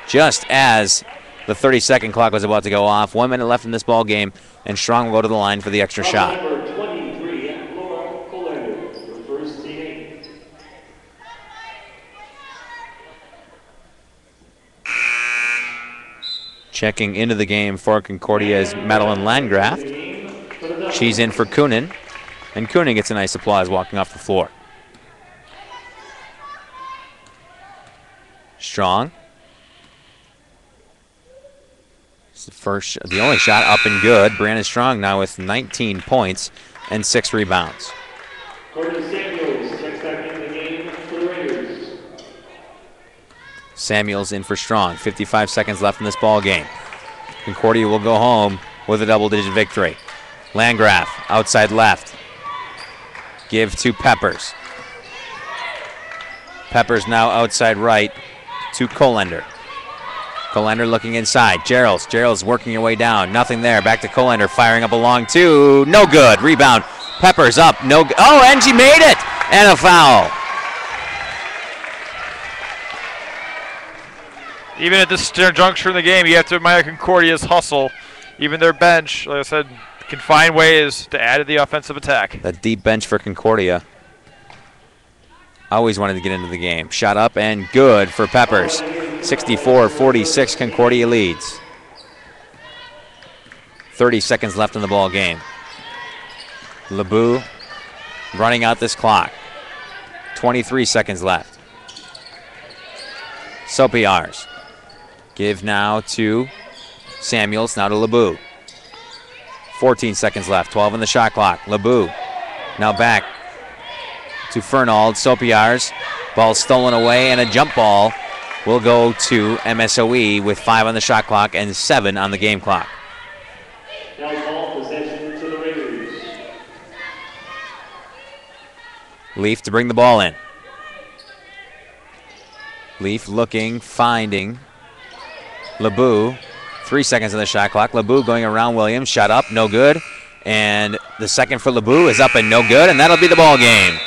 S1: Just as the 30-second clock was about to go off. 1 minute left in this ball game, and Strong will go to the line for the extra shot. Checking into the game for Concordia is Madeline Landgraf. She's in for Coonan, and Coonan gets a nice applause walking off the floor. Strong. It's the only shot up and good. Brandon Strong now with 19 points and 6 rebounds. Samuels in for Strong. 55 seconds left in this ball game. Concordia will go home with a double-digit victory. Landgraf outside left. Give to Peppers. Peppers now outside right to Kolender. Kolender looking inside. Gerald's working her way down. Nothing there. Back to Kolender. Firing up a long two. No good. Rebound. Peppers up. No good. Oh, and she made it. And a foul.
S2: Even at this juncture in the game, you have to admire Concordia's hustle. Even their bench, like I said, can find ways to add to the offensive attack.
S1: That deep bench for Concordia. Always wanted to get into the game. Shot up and good for Peppers. 64-46, Concordia leads. 30 seconds left in the ball game. LeBeau running out this clock. 23 seconds left. Sopiars. Give now to Samuels, now to LeBeau. 14 seconds left, 12 on the shot clock. LeBeau now back to Fernald. Sopiars, ball stolen away, and a jump ball will go to MSOE with 5 on the shot clock and 7 on the game clock.
S3: Now ball possession to the Raiders.
S1: Leaf to bring the ball in. Leaf looking, finding LeBeau. 3 seconds on the shot clock. LeBeau going around Williams. Shot up, no good. And the second for LeBeau is up and no good, and that'll be the ball game.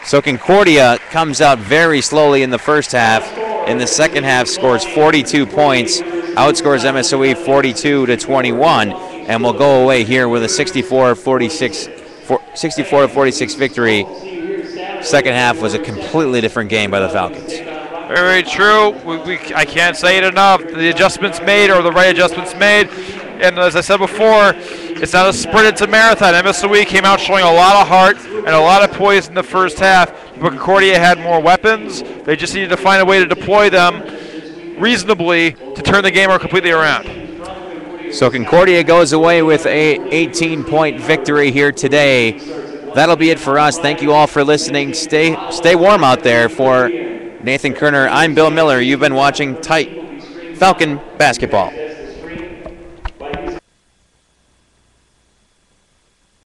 S1: So Concordia comes out very slowly in the first half. In the second half, scores 42 points, outscores MSOE 42-21, and will go away here with a 64-46 victory. Second half was a completely different game by the Falcons.
S2: Very true. I can't say it enough. The adjustments made are the right adjustments made. And as I said before, it's not a sprint, it's a marathon. MSOE came out showing a lot of heart and a lot of poise in the first half. But Concordia had more weapons. They just needed to find a way to deploy them reasonably to turn the game completely around.
S1: So Concordia goes away with a 18-point victory here today. That'll be it for us. Thank you all for listening. Stay warm out there. For Nathan Kerner, I'm Bill Miller. You've been watching Tight Falcon Basketball.